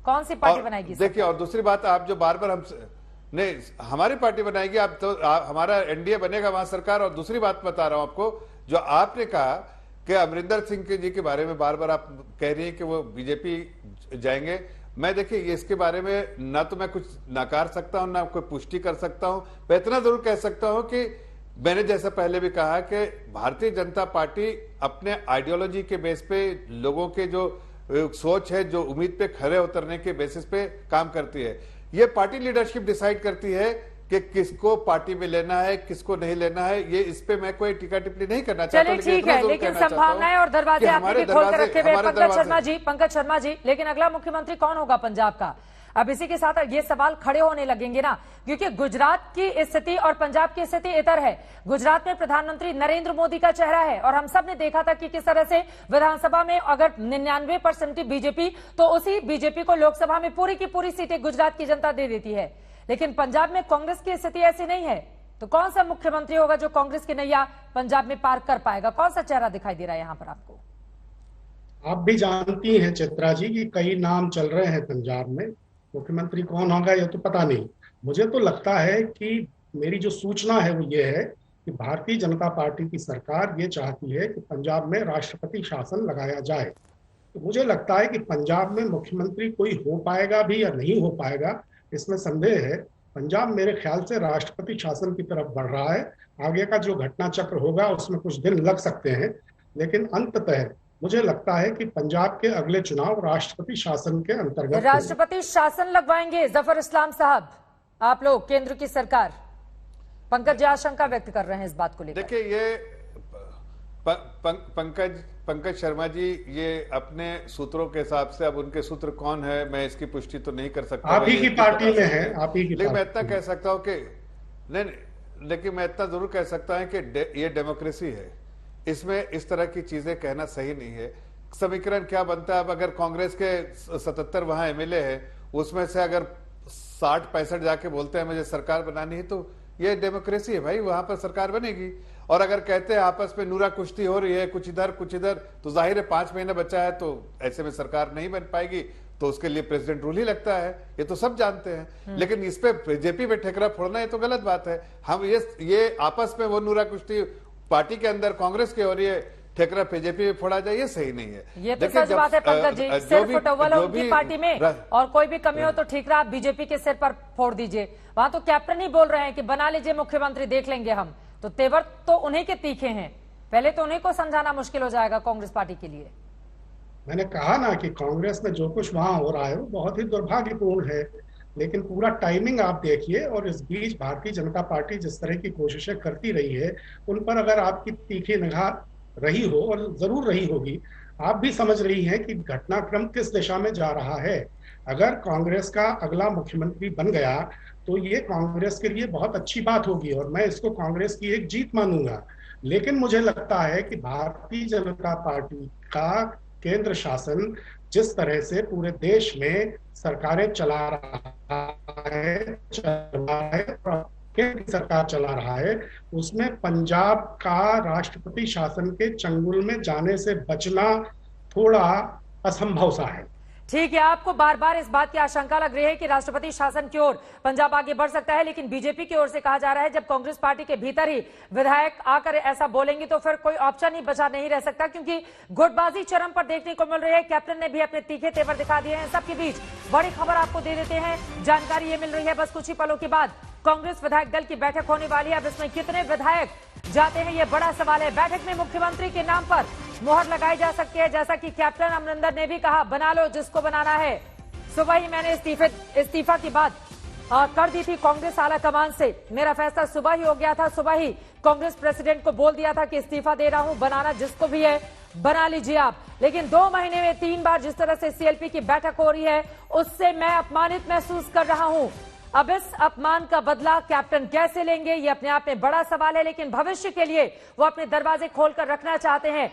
कौन सी पार्टी बनाएगी? देखिए, और दूसरी बात, आप जो बार बार हमसे नहीं, हमारी पार्टी बनाएगी, आप तो हमारा एनडीए बनेगा वहां सरकार। और दूसरी बात बता रहा हूं आपको, जो आपने कहा कि अमरिंदर सिंह जी के बारे में बार बार आप कह रही हैं कि वो बीजेपी जाएंगे, मैं देखिए ये इसके बारे में ना तो मैं कुछ नकार सकता हूं ना कोई पुष्टि कर सकता हूं। मैं इतना जरूर कह सकता हूं कि मैंने जैसा पहले भी कहा कि भारतीय जनता पार्टी अपने आइडियोलॉजी के बेस पे, लोगों के जो सोच है, जो उम्मीद पे खरे उतरने के बेसिस पे काम करती है। ये पार्टी लीडरशिप डिसाइड करती है कि किसको पार्टी में लेना है, किसको नहीं लेना है। ये इस पे मैं कोई टीका टिप्पणी नहीं करना चाहता। चलिए ठीक है, लेकिन संभावनाएं और दरवाजे आपने भी खोल कर रखे हुए। पंकज शर्मा जी, लेकिन अगला मुख्यमंत्री कौन होगा पंजाब का? अब इसी के साथ ये सवाल खड़े होने लगेंगे ना, क्योंकि गुजरात की स्थिति और पंजाब की स्थिति इतर है। गुजरात में प्रधानमंत्री नरेंद्र मोदी का चेहरा है और हम सब ने देखा था कि किस तरह से विधानसभा में अगर 99% बीजेपी, तो उसी बीजेपी को लोकसभा में पूरी की पूरी सीटें गुजरात की जनता दे देती है। लेकिन पंजाब में कांग्रेस की स्थिति ऐसी नहीं है, तो कौन सा मुख्यमंत्री होगा जो कांग्रेस की नैया पंजाब में पार कर पाएगा? कौन सा चेहरा दिखाई दे रहा है यहाँ पर आपको? आप भी जानती हैं चित्रा जी कि कई नाम चल रहे हैं पंजाब में। मुख्यमंत्री कौन होगा ये तो पता नहीं। मुझे तो लगता है कि मेरी जो सूचना है वो ये है कि भारतीय जनता पार्टी की सरकार ये चाहती है कि पंजाब में राष्ट्रपति शासन लगाया जाए। तो मुझे लगता है कि पंजाब में मुख्यमंत्री कोई हो पाएगा भी या नहीं हो पाएगा, इसमें संदेह है। पंजाब मेरे ख्याल से राष्ट्रपति शासन की तरफ बढ़ रहा है। आगे का जो घटना चक्र होगा उसमें कुछ दिन लग सकते हैं, लेकिन अंततः मुझे लगता है कि पंजाब के अगले चुनाव राष्ट्रपति शासन के अंतर्गत। राष्ट्रपति शासन लगवाएंगे जफर इस्लाम साहब आप लोग, केंद्र की सरकार? पंकज जी आशंका व्यक्त कर रहे हैं इस बात को लेकर। देखिए, ये पंकज शर्मा जी ये अपने सूत्रों के हिसाब से, अब उनके सूत्र कौन है मैं इसकी पुष्टि तो नहीं कर सकता। आप ही की पार्टी में है, आप ही की। लेकिन मैं इतना कह सकता हूं कि नहीं, लेकिन मैं इतना जरूर कह सकता हूं कि ये डेमोक्रेसी है, इसमें इस तरह की चीजें कहना सही नहीं है। समीकरण क्या बनता है? अब अगर कांग्रेस के 77 वहां एमएलए है, उसमें से अगर 60-65 जाके बोलते हैं मुझे सरकार बनानी है, तो ये डेमोक्रेसी है भाई, वहां पर सरकार बनेगी। और अगर कहते हैं आपस में नूरा कुश्ती हो रही है, कुछ इधर कुछ इधर, तो जाहिर है 5 महीने बचा है, तो ऐसे में सरकार नहीं बन पाएगी, तो उसके लिए प्रेसिडेंट रूल ही लगता है। ये तो सब जानते हैं। लेकिन इस पे बीजेपी पे ठेकरा फोड़ना ये तो गलत बात है। हम ये आपस में वो नूरा कुश्ती पार्टी के अंदर कांग्रेस की हो रही है, ठेकरा बीजेपी में फोड़ा जाए, ये सही नहीं है। ये तो सच बात है पंकज जी, सिर्फ टॉवल है उनकी पार्टी में, और कोई भी कमी हो तो ठेकरा आप बीजेपी के सिर पर फोड़ दीजिए। वहां तो कैप्टन ही बोल रहे हैं कि बना लीजिए मुख्यमंत्री, देख लेंगे हम। तो तेवर तो उन्हीं के तीखे हैं, पहले तो उन्हीं को समझाना मुश्किल हो जाएगा कांग्रेस पार्टी के लिए। मैंने कहा ना कि कांग्रेस में जो कुछ वहां हो रहा है वो बहुत ही दुर्भाग्यपूर्ण है। लेकिन पूरा टाइमिंग आप देखिए, और इस बीच भारतीय जनता पार्टी जिस तरह की कोशिशें करती रही है, उन पर अगर आपकी तीखी निगाह रही हो, और जरूर रही होगी, आप भी समझ रही हैं कि घटनाक्रम किस दिशा में जा रहा है। अगर कांग्रेस का अगला मुख्यमंत्री बन गया तो ये कांग्रेस के लिए बहुत अच्छी बात होगी, और मैं इसको कांग्रेस की एक जीत मानूंगा। लेकिन मुझे लगता है कि भारतीय जनता पार्टी का केंद्र शासन जिस तरह से पूरे देश में सरकारें चला रहा है, केंद्र की सरकार चला रहा है, उसमें पंजाब का राष्ट्रपति शासन के चंगुल में जाने से बचना थोड़ा असंभव सा है। ठीक है, आपको बार बार इस बात की आशंका लग रही है कि राष्ट्रपति शासन की ओर पंजाब आगे बढ़ सकता है, लेकिन बीजेपी की ओर से कहा जा रहा है जब कांग्रेस पार्टी के भीतर ही विधायक आकर ऐसा बोलेंगे तो फिर कोई ऑप्शन ही बचा नहीं रह सकता, क्योंकि गुटबाजी चरम पर देखने को मिल रही है। कैप्टन ने भी अपने तीखे तेवर दिखा दिए हैं। सबके बीच बड़ी खबर आपको दे देते हैं, जानकारी ये मिल रही है बस कुछ ही पलों के बाद कांग्रेस विधायक दल की बैठक होने वाली है। अब इसमें कितने विधायक जाते हैं ये बड़ा सवाल है। बैठक में मुख्यमंत्री के नाम पर मोहर लगाई जा सकती है, जैसा कि कैप्टन अमरिंदर ने भी कहा, बना लो जिसको बनाना है। सुबह ही मैंने इस्तीफा की बात कर दी थी कांग्रेस आला कमान से। मेरा फैसला सुबह ही हो गया था। सुबह ही कांग्रेस प्रेसिडेंट को बोल दिया था कि इस्तीफा दे रहा हूं, बनाना जिसको भी है बना लीजिए आप। लेकिन 2 महीने में 3 बार जिस तरह से सीएलपी की बैठक हो रही है, उससे मैं अपमानित महसूस कर रहा हूं। अब इस अपमान का बदला कैप्टन कैसे लेंगे, ये अपने आप में बड़ा सवाल है, लेकिन भविष्य के लिए वो अपने दरवाजे खोलकर रखना चाहते हैं।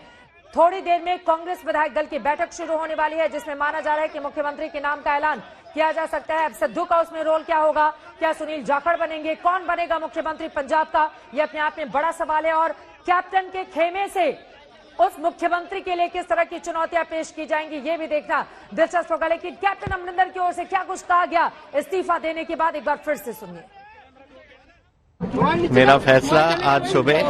थोड़ी देर में कांग्रेस विधायक दल की बैठक शुरू होने वाली है, जिसमें माना जा रहा है कि मुख्यमंत्री के नाम का ऐलान किया जा सकता है। अब सिद्धू का उसमें रोल क्या होगा, क्या सुनील जाखड़ बनेंगे, कौन बनेगा मुख्यमंत्री पंजाब का, ये अपने आप में बड़ा सवाल है। और कैप्टन के खेमे से उस मुख्यमंत्री के लिए किस तरह की चुनौतियां पेश की जाएंगी, ये भी देखना दिलचस्प होगा। लेकिन कैप्टन अमरिंदर की ओर से क्या कुछ कहा गया इस्तीफा देने के बाद, एक बार फिर से सुनिए। मेरा फैसला आज सुबह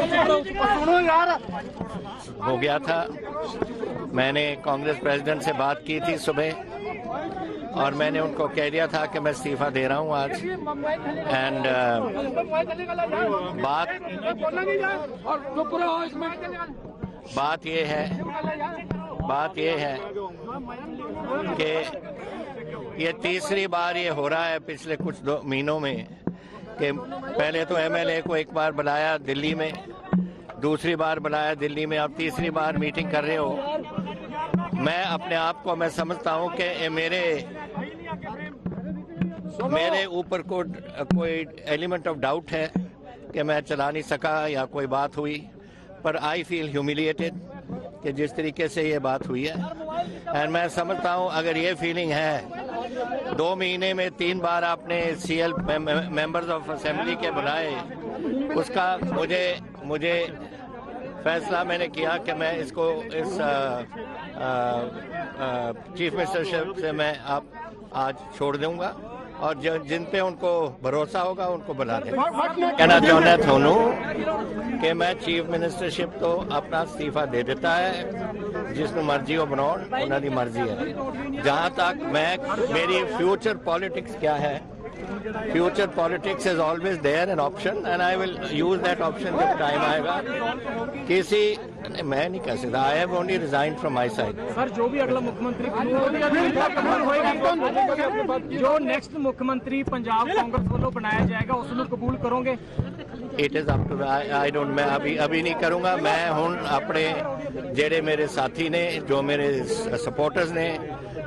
हो गया था। मैंने कांग्रेस प्रेसिडेंट से बात की थी सुबह, और मैंने उनको कह दिया था कि मैं इस्तीफा दे रहा हूं आज। एंड बात ये है कि ये तीसरी बार ये हो रहा है पिछले कुछ 2 महीनों में कि पहले तो एमएलए को एक बार बुलाया दिल्ली में, दूसरी बार बुलाया दिल्ली में, अब तीसरी बार मीटिंग कर रहे हो। मैं अपने आप को मैं समझता हूं कि मेरे ऊपर कोई एलिमेंट ऑफ डाउट है कि मैं चला नहीं सका या कोई बात हुई, पर आई फील ह्यूमिलिएटेड कि जिस तरीके से ये बात हुई है। एंड मैं समझता हूं अगर ये फीलिंग है, 2 महीने में 3 बार आपने सीएल मेंबर्स ऑफ असेंबली के बुलाए, उसका मुझे फैसला मैंने किया कि मैं इसको इस चीफ मिनिस्टरशिप से मैं आज छोड़ दूंगा, और जिन पे उनको भरोसा होगा उनको बुला दें। कहना चाहना थोनू कि मैं चीफ मिनिस्टरशिप तो अपना इस्तीफा दे देता है, जिसमें मर्जी हो बनाओ, उन्होंने मर्जी है। जहां तक मेरी फ्यूचर पॉलिटिक्स क्या है, future politics is always there an option, and I will use that option जब टाइम आएगा। मैं नहीं कह सकता, I have only resign from my side. Sir, जो भी अगला मुख्यमंत्री जो नेक्स्ट मुख्यमंत्री पंजाब कांग्रेस वालों बनाया जाएगा, उसमें कबूल करोगे? It is up to I don't, मैं अभी नहीं करूंगा। मैं हुन अपने जेड़े मेरे साथी ने, जो मेरे सपोर्टर्स ने,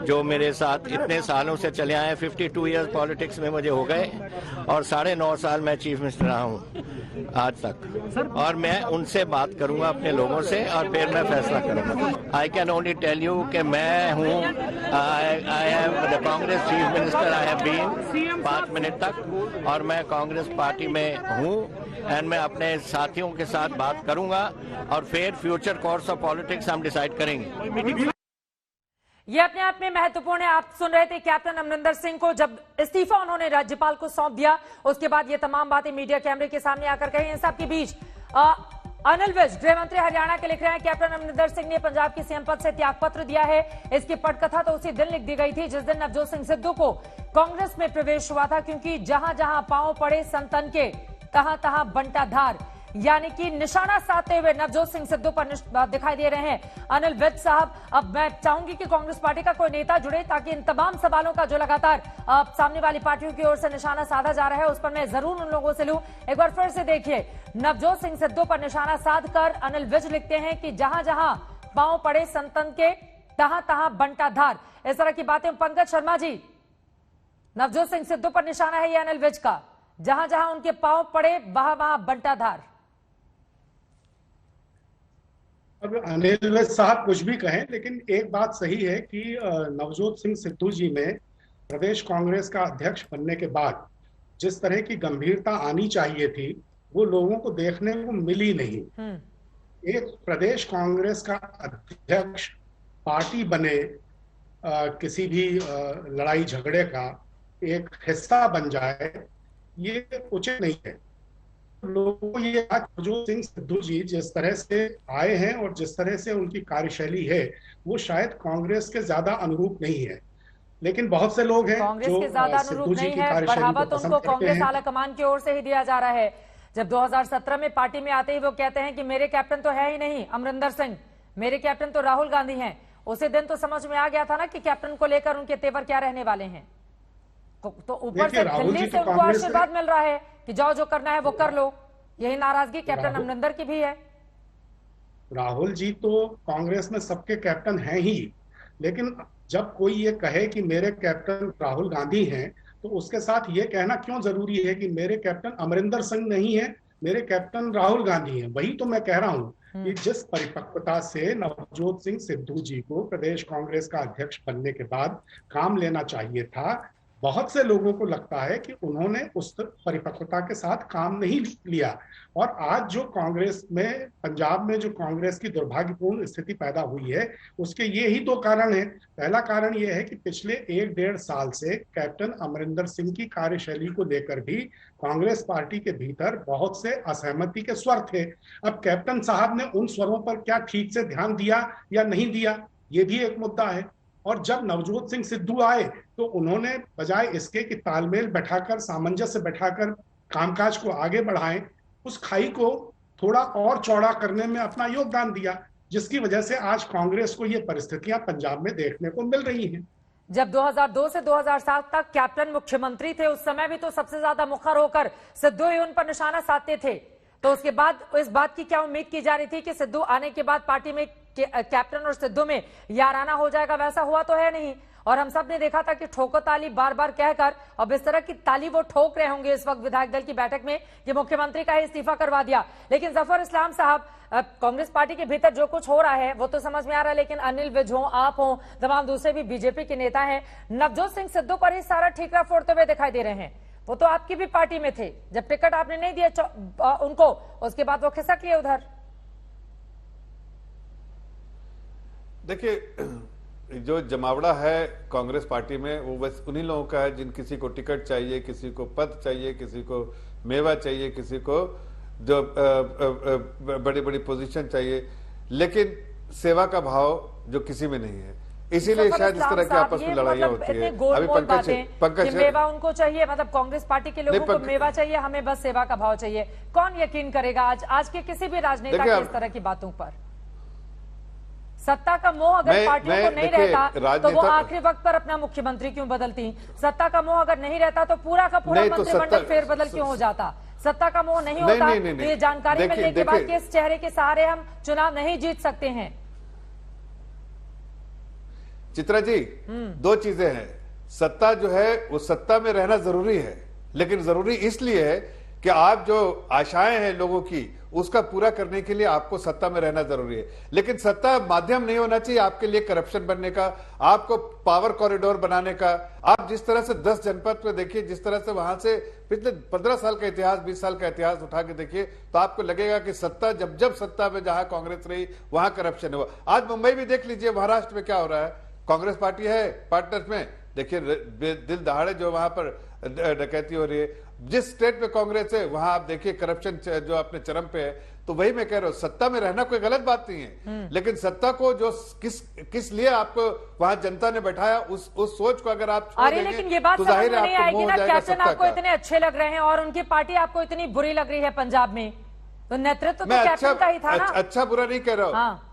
जो मेरे साथ इतने सालों से चले आए, 52 ईयर्स पॉलिटिक्स में मुझे हो गए, और 9.5 साल मैं चीफ मिनिस्टर रहा हूँ आज तक, और मैं उनसे बात करूंगा अपने लोगों से, और फिर मैं फैसला करूंगा। I can only tell you कि मैं हूँ, I have the Congress chief minister, I have been 5 minute तक, और मैं कांग्रेस पार्टी में हूँ, एंड मैं अपने साथियों के साथ बात करूंगा, और फिर फ्यूचर कोर्स ऑफ पॉलिटिक्स हम डिसाइड करेंगे। ये अपने आप में महत्वपूर्ण है। आप सुन रहे थे कैप्टन अमरिंदर सिंह को, जब इस्तीफा उन्होंने राज्यपाल को सौंप दिया, उसके बाद ये तमाम बातें मीडिया कैमरे के सामने आकर कही। इन सब के बीच अनिल विज, गृह मंत्री हरियाणा के, लिख रहे हैं कैप्टन अमरिंदर सिंह ने पंजाब के सीएम पद से त्यागपत्र दिया है। इसकी पटकथा तो उसी दिन लिख दी गई थी जिस दिन नवजोत सिंह सिद्धू को कांग्रेस में प्रवेश हुआ था, क्योंकि जहां जहां पांव पड़े संतन के, तहां तहां बंटा धार। यानी कि निशाना साधते हुए नवजोत सिंह सिद्धू पर दिखाई दे रहे हैं अनिल विज साहब। अब मैं चाहूंगी कि कांग्रेस पार्टी का कोई नेता जुड़े ताकि इन तमाम सवालों का जो लगातार सामने वाली पार्टियों की ओर से निशाना साधा जा रहा है उस पर मैं जरूर उन लोगों से लूं। एक बार फिर से देखिए, नवजोत सिंह सिद्धू पर निशाना साध कर अनिल विज लिखते हैं कि जहां जहां पांव पड़े संतन के तहां तहां बंटा धार। इस तरह की बातें पंकज शर्मा जी, नवजोत सिंह सिद्धू पर निशाना है ये अनिल विज का, जहां जहां उनके पांव पड़े वहां वहां बंटा धार। अब अनिल विज साहब कुछ भी कहें, लेकिन एक बात सही है कि नवजोत सिंह सिद्धू जी में प्रदेश कांग्रेस का अध्यक्ष बनने के बाद जिस तरह की गंभीरता आनी चाहिए थी वो लोगों को देखने को मिली नहीं। एक प्रदेश कांग्रेस का अध्यक्ष पार्टी बने, किसी भी लड़ाई झगड़े का एक हिस्सा बन जाए, ये उचित नहीं है। लोगों को ये नवजोत सिंह सिद्धू जी जिस तरह से आए हैं और जिस तरह से उनकी कार्यशैली है वो शायद कांग्रेस के ज्यादा अनुरूप नहीं है, लेकिन बहुत से लोग हैं कांग्रेस के ज्यादा अनुरूप नहीं है। बढ़ावा तो उनको कांग्रेस आलाकमान की ओर से ही दिया जा रहा है। जब 2017 में पार्टी में आते ही वो कहते हैं कि मेरे कैप्टन तो है ही नहीं अमरिंदर सिंह, मेरे कैप्टन तो राहुल गांधी हैं। उसी दिन तो समझ में आ गया था ना कि कैप्टन को लेकर उनके तेवर क्या रहने वाले हैं। तो ऊपर से दिल्ली से उनको आशीर्वाद मिल रहा है कि जाओ जो करना है वो कर लो। यही नाराजगी कैप्टन अमरिंदर की भी है। राहुल जी तो कांग्रेस में सबके कैप्टन हैं ही, लेकिन जब कोई ये कहे कि मेरे कैप्टन राहुल गांधी हैं तो उसके साथ ये कहना क्यों जरूरी है कि मेरे कैप्टन अमरिंदर सिंह नहीं है, मेरे कैप्टन राहुल गांधी हैं। वही तो मैं कह रहा हूं कि जिस परिपक्वता से नवजोत सिंह सिद्धू जी को प्रदेश कांग्रेस का अध्यक्ष बनने के बाद काम लेना चाहिए था, बहुत से लोगों को लगता है कि उन्होंने उस परिपक्वता के साथ काम नहीं लिया। और आज जो कांग्रेस में, पंजाब में जो कांग्रेस की दुर्भाग्यपूर्ण स्थिति पैदा हुई है उसके ये ही दो कारण हैं। पहला कारण ये है कि पिछले 1-1.5 साल से कैप्टन अमरिंदर सिंह की कार्यशैली को लेकर भी कांग्रेस पार्टी के भीतर बहुत से असहमति के स्वर थे। अब कैप्टन साहब ने उन स्वरों पर क्या ठीक से ध्यान दिया या नहीं दिया, ये भी एक मुद्दा है। और जब नवजोत सिंह सिद्धू आए तो उन्होंने बजाय इसके कि तालमेल बैठाकर, सामंजस्य बैठाकर कामकाज को आगे बढ़ाएं, उस खाई को थोड़ा और चौड़ा करने में अपना योगदान दिया, जिसकी वजह से आज कांग्रेस को ये परिस्थितियां पंजाब में देखने को मिल रही हैं। जब 2002 से 2007 तक कैप्टन मुख्यमंत्री थे उस समय भी तो सबसे ज्यादा मुखर होकर सिद्धू ही उन पर निशाना साधते थे। तो उसके बाद इस बात की क्या उम्मीद की जा रही थी कि सिद्धू आने के बाद पार्टी में कैप्टन और सिद्धू में याराना हो जाएगा, वैसा हुआ तो है नहीं। और हम सब ने देखा था कि ठोको ताली बार बार कहकर, अब इस तरह की ताली वो ठोक रहे होंगे इस वक्त विधायक दल की बैठक में कि मुख्यमंत्री का ही इस्तीफा करवा दिया। लेकिन जफर इस्लाम साहब, कांग्रेस पार्टी के भीतर जो कुछ हो रहा है वो तो समझ में आ रहा है, लेकिन अनिल विज हो, आप हो, तमाम दूसरे भी बीजेपी के नेता हैं, नवजोत सिंह सिद्धू पर ही सारा ठीकरा फोड़ते हुए दिखाई दे रहे हैं। वो तो आपकी भी पार्टी में थे, जब टिकट आपने नहीं दिया उनको, उसके बाद वो खिसक लिए उधर। देखिए, जो जमावड़ा है कांग्रेस पार्टी में वो बस उन्हीं लोगों का है जिन किसी को टिकट चाहिए, किसी को पद चाहिए, किसी को मेवा चाहिए, किसी को जो बड़ी बड़ी पोजीशन चाहिए, लेकिन सेवा का भाव जो किसी में नहीं है। इसीलिए शायद इस तरह की आपस में लड़ाइयां होती है। अभी पंकज मेवा उनको चाहिए, मतलब कांग्रेस पार्टी के लोगों को मेवा चाहिए, हमें बस सेवा का भाव चाहिए। कौन यकीन करेगा आज के किसी भी राजनेता की इस तरह की बातों पर? सत्ता का मोह अगर पार्टियों को नहीं रहता तो वो आखिरी वक्त पर अपना मुख्यमंत्री क्यों बदलती? सत्ता का मोह अगर नहीं रहता तो पूरा का पूरा मंत्रिमंडल फेरबदल क्यों हो जाता? सत्ता का मोह नहीं होता तो ये जानकारी मिलने के बाद कि इस चेहरे के सहारे हम चुनाव नहीं जीत सकते हैं। चित्रा जी, दो चीजें हैं। सत्ता जो है वो सत्ता में रहना जरूरी है, लेकिन जरूरी इसलिए है कि आप जो आशाएं हैं लोगों की उसका पूरा करने के लिए आपको सत्ता में रहना जरूरी है। लेकिन सत्ता माध्यम नहीं होना चाहिए आपके लिए करप्शन बनने का, आपको पावर कॉरिडोर बनाने का। आप जिस तरह से 10 जनपद पे देखिए, जिस तरह से वहां से पिछले 15 साल का इतिहास, 20 साल का इतिहास उठा के देखिए, तो आपको लगेगा कि सत्ता जब सत्ता में जहां कांग्रेस रही वहां करप्शन हुआ। आज मुंबई भी देख लीजिए, महाराष्ट्र में क्या हो रहा है। कांग्रेस पार्टी है पार्टनर में, देखिए दिल दहाड़े जो वहां पर डकैती हो रही है। जिस स्टेट में कांग्रेस है वहां आप देखिए करप्शन जो अपने चरम पे है। तो वही मैं कह रहा हूं, सत्ता में रहना कोई गलत बात नहीं है, लेकिन सत्ता को जो किस लिए आपको वहां जनता ने बैठाया उस सोच को अगर आप छोड़ देंगे, लेकिन ये बात तो समझ जाहिर में है नहीं आपको आएगी मोह ना, हो जाएगा कैप्टन सत्ता आपको का। इतने अच्छे लग रहे हैं और उनकी पार्टी आपको इतनी बुरी लग रही है पंजाब में, तो नेतृत्व तो कैप्टन का ही था ना। अच्छा बुरा नहीं कह रहा हूं। हाँ।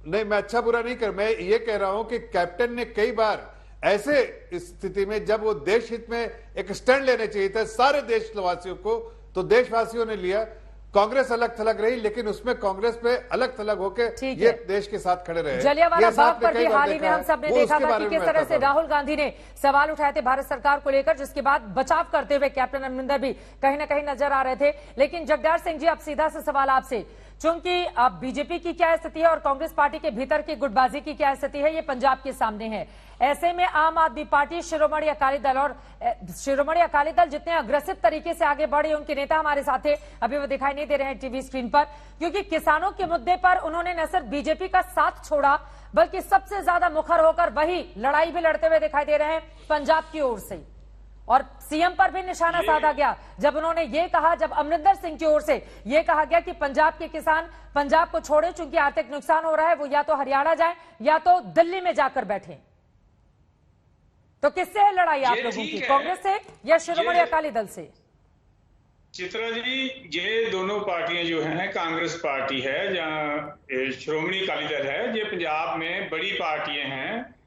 मैं अच्छा बुरा नहीं कर, मैं ये कह रहा हूं कि कैप्टन ने कई बार ऐसे स्थिति में जब वो देश हित में एक स्टैंड लेने चाहिए था सारे देशवासियों को, तो देशवासियों ने लिया। कांग्रेस अलग थलग रही, लेकिन उसमें कांग्रेस पे अलग थलग होकर ये देश के साथ खड़े रहे। जलियांवाला बाग पर भी हाल ही में हम सब ने देखा था कि किस तरह से राहुल गांधी ने सवाल उठाए थे भारत सरकार को लेकर, जिसके बाद बचाव करते हुए कैप्टन अमरिंदर भी कहीं ना कहीं नजर आ रहे थे। लेकिन जगदार सिंह जी, अब सीधा सा सवाल आपसे, चूंकि अब बीजेपी की क्या स्थिति है और कांग्रेस पार्टी के भीतर की गुटबाजी की क्या स्थिति है, ये पंजाब के सामने है। ऐसे में आम आदमी पार्टी, शिरोमणि अकाली दल और शिरोमणि अकाली दल जितने अग्रेसिव तरीके से आगे बढ़े, उनके नेता हमारे साथ थे, अभी वो दिखाई नहीं दे रहे हैं टीवी स्क्रीन पर, क्योंकि किसानों के मुद्दे पर उन्होंने न सिर्फ बीजेपी का साथ छोड़ा बल्कि सबसे ज्यादा मुखर होकर वही लड़ाई भी लड़ते हुए दिखाई दे रहे हैं पंजाब की ओर से। और सीएम पर भी निशाना साधा गया जब उन्होंने ये कहा, जब अमरिंदर सिंह की ओर से ये कहा गया कि पंजाब के किसान पंजाब को छोड़े, चूंकि आर्थिक नुकसान हो रहा है, वो या तो हरियाणा जाए या तो दिल्ली में जाकर बैठे। तो किससे है लड़ाई आप लोगों की, कांग्रेस से या शिरोमणि अकाली दल से? चित्रा जी, ये दोनों पार्टियां जो हैं, कांग्रेस पार्टी है जहां शिरोमणि अकाली दल है, ये पंजाब में बड़ी पार्टियां हैं।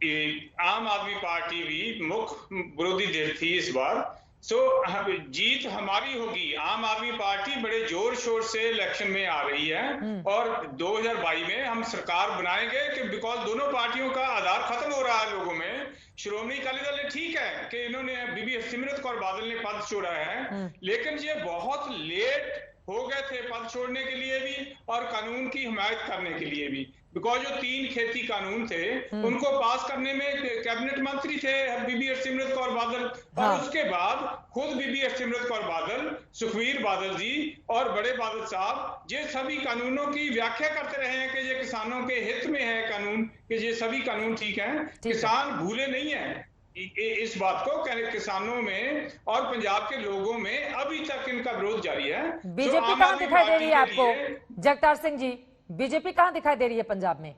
आम आदमी पार्टी भी मुख्य विरोधी दल थी इस बार। जीत हमारी होगी। आम आदमी पार्टी बड़े जोर शोर से इलेक्शन में आ रही है और 2022 में हम सरकार बनाएंगे कि बिकॉज दोनों पार्टियों का आधार खत्म हो रहा है लोगों में। श्रोमणी अकाली दल ने ठीक है कि इन्होंने बीबी सिमरत कौर बादल ने पद छोड़ा है, लेकिन ये बहुत लेट हो गए थे पद छोड़ने के लिए भी और कानून की हिमायत करने के लिए भी, बिकॉज जो 3 खेती कानून थे उनको पास करने में कैबिनेट मंत्री थे बीबी हरसिमरत कौर बादल, और उसके बाद खुद बीबी हरसिमरत कौर बादल, सुखबीर बादल जी और बड़े बादल साहब ये सभी कानूनों की व्याख्या करते रहे हैं कि ये किसानों के हित में है कानून, कि ये सभी कानून ठीक हैं। किसान भूले नहीं है इस बात को, किसानों में और पंजाब के लोगों में अभी तक इनका विरोध जारी है। बीजेपी कहां दिखाई दे रही है आपको जगतार सिंह जी? बीजेपी कहां दिखाई दे रही है पंजाब में?